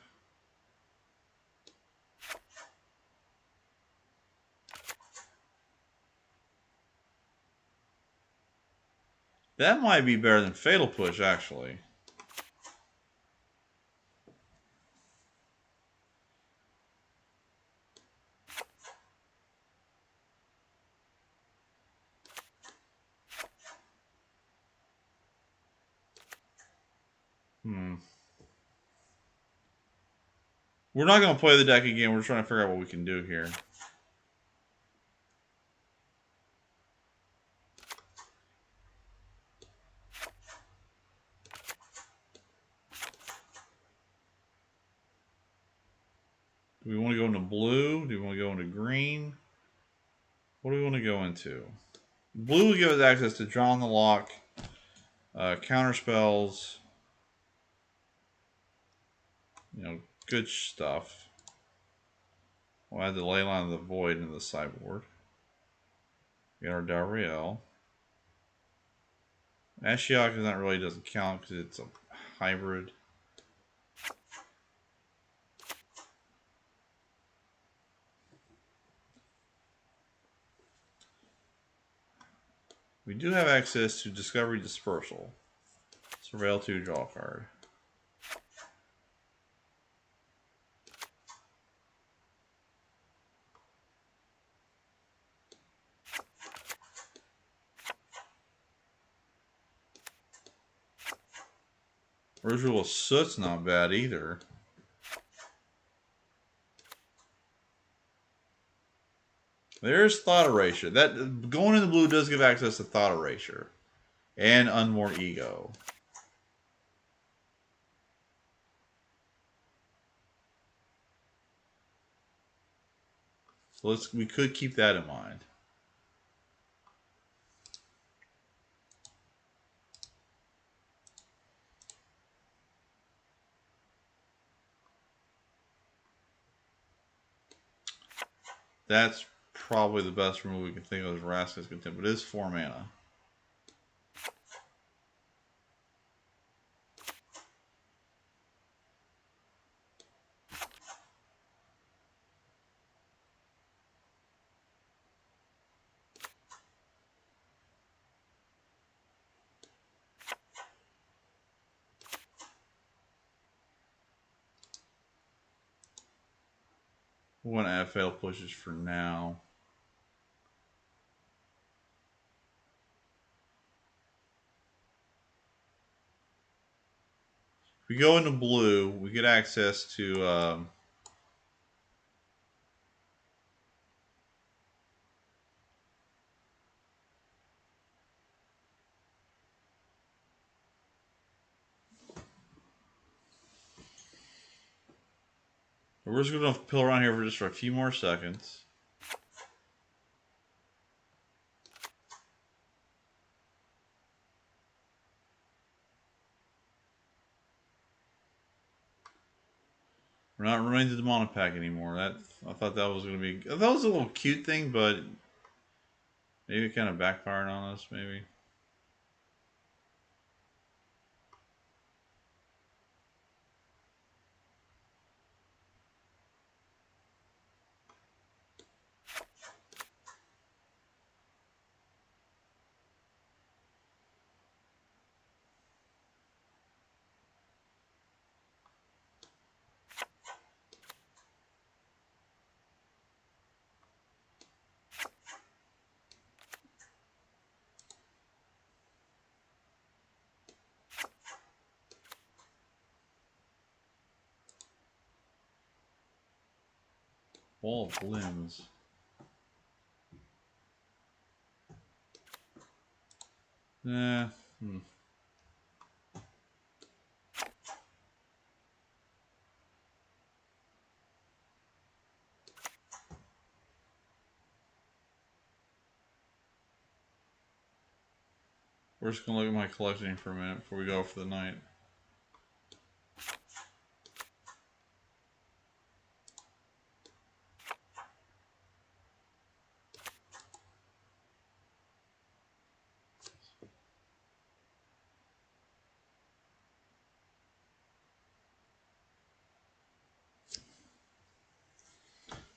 That might be better than Fatal Push, actually. We're not going to play the deck again. We're trying to figure out what we can do here. Do we want to go into blue? Do we want to go into green? What do we want to go into? Blue will give us access to Draw on the Lock, counter spells, you know, good stuff. We'll add the Leyline of the Void into the sideboard. We got our Dariel. Ashiok is not really doesn't count because it's a hybrid. We do have access to Discovery Dispersal. Surveil 2, draw a card. Ritual of Soot's not bad either. There's Thought Erasure. That going into blue does give access to Thought Erasure and Unmoored Ego. So we could keep that in mind. That's probably the best remove we can think of as Vraska's Contempt, but it is 4 mana. We want to add fail pushes for now. If we go into blue, we get access to we're just going to pill around here for just a few more seconds. We're not running the Demonic Pack anymore. I thought that was going to be... That was a little cute thing, but maybe it kind of backfired on us, maybe. Wall of Limbs. We're just going to look at my collection for a minute before we go for the night.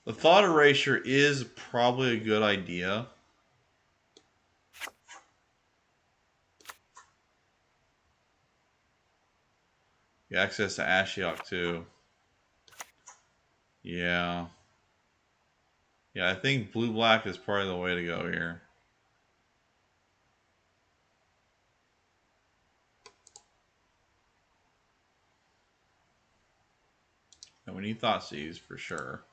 The Thought Erasure is probably a good idea. You access to Ashiok too. Yeah. Yeah, I think blue-black is probably the way to go here. And we need Thoughtseize for sure.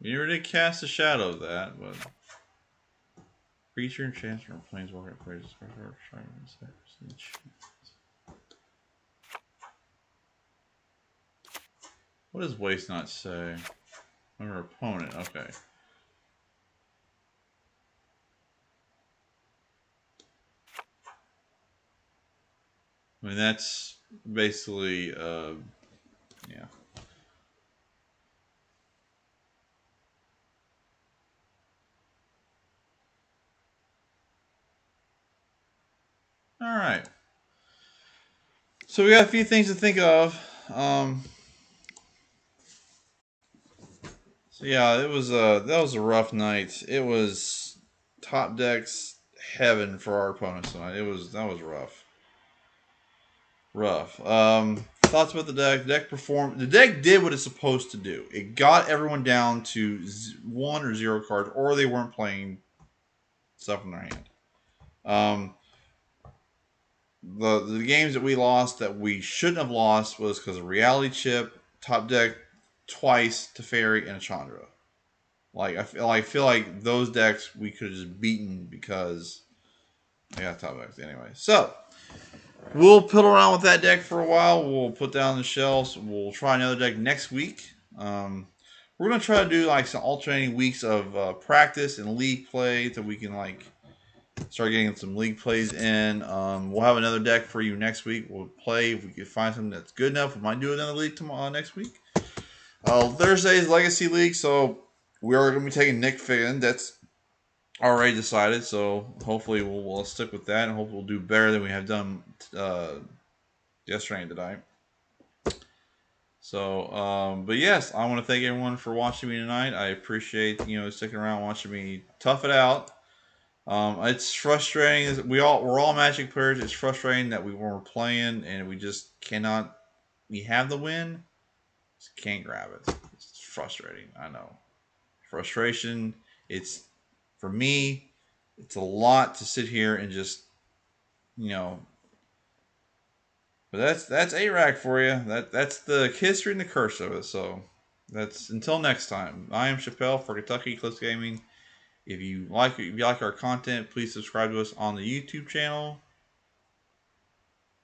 We already cast a shadow of that, but creature, enchanter, or planeswalker plays what does Waste Not say? Our opponent, okay. I mean, that's basically, yeah. All right. So we got a few things to think of. Um, so yeah, it was that was a rough night. It was top decks heaven for our opponents tonight. That was rough. Rough. Thoughts about the deck? The deck performed. The deck did what it's supposed to do. It got everyone down to 1 or 0 cards, or they weren't playing stuff in their hand. Um, the games that we lost that we shouldn't have lost was because of reality chip, top deck twice, Teferi, and a Chandra. Like I feel like those decks we could have just beaten because I got top decks anyway. So we'll piddle around with that deck for a while. We'll put that on the shelves. We'll try another deck next week. We're gonna try to do like some alternating weeks of practice and league play that we can like start getting some league plays in. We'll have another deck for you next week. We'll play if we can find something that's good enough. We might do another league tomorrow next week. Thursday is Legacy League, so we are going to be taking Nick Finn. That's already decided, so hopefully we'll stick with that, and hopefully we'll do better than we have done yesterday and tonight. So, but yes, I want to thank everyone for watching me tonight. I appreciate sticking around watching me tough it out. It's frustrating. We're all Magic players. It's frustrating that we weren't playing and we just cannot. We have the win, just can't grab it. It's frustrating. I know. Frustration. It's for me. It's a lot to sit here and just you know. But that's A-Rack for you. That's the history and the curse of it. So that's until next time. I am Chappelle for Kentucky Eclipse Gaming. If you like our content, please subscribe to us on the YouTube channel.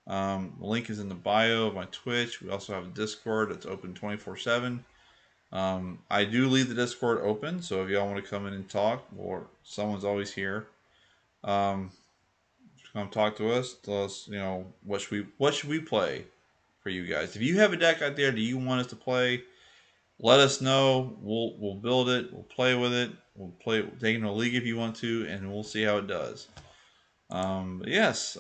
The link is in the bio of my Twitch. We also have a Discord that's open 24/7. I do leave the Discord open, so if y'all want to come in and talk, or someone's always here, um, come talk to us. Tell us, what should we play for you guys. If you have a deck out there that you want us to play, let us know. We'll build it. We'll play with it. We'll take it in a league if you want to, and we'll see how it does. Yes,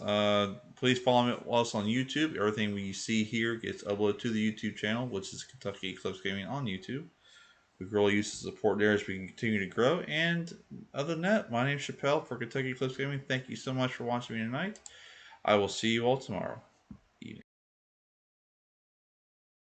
please follow us on YouTube. Everything we see here gets uploaded to the YouTube channel, which is Kentucky Eclipse Gaming on YouTube. We can really use the support there as we can continue to grow. And other than that, my name is Chappelle for Kentucky Eclipse Gaming. Thank you so much for watching me tonight. I will see you all tomorrow.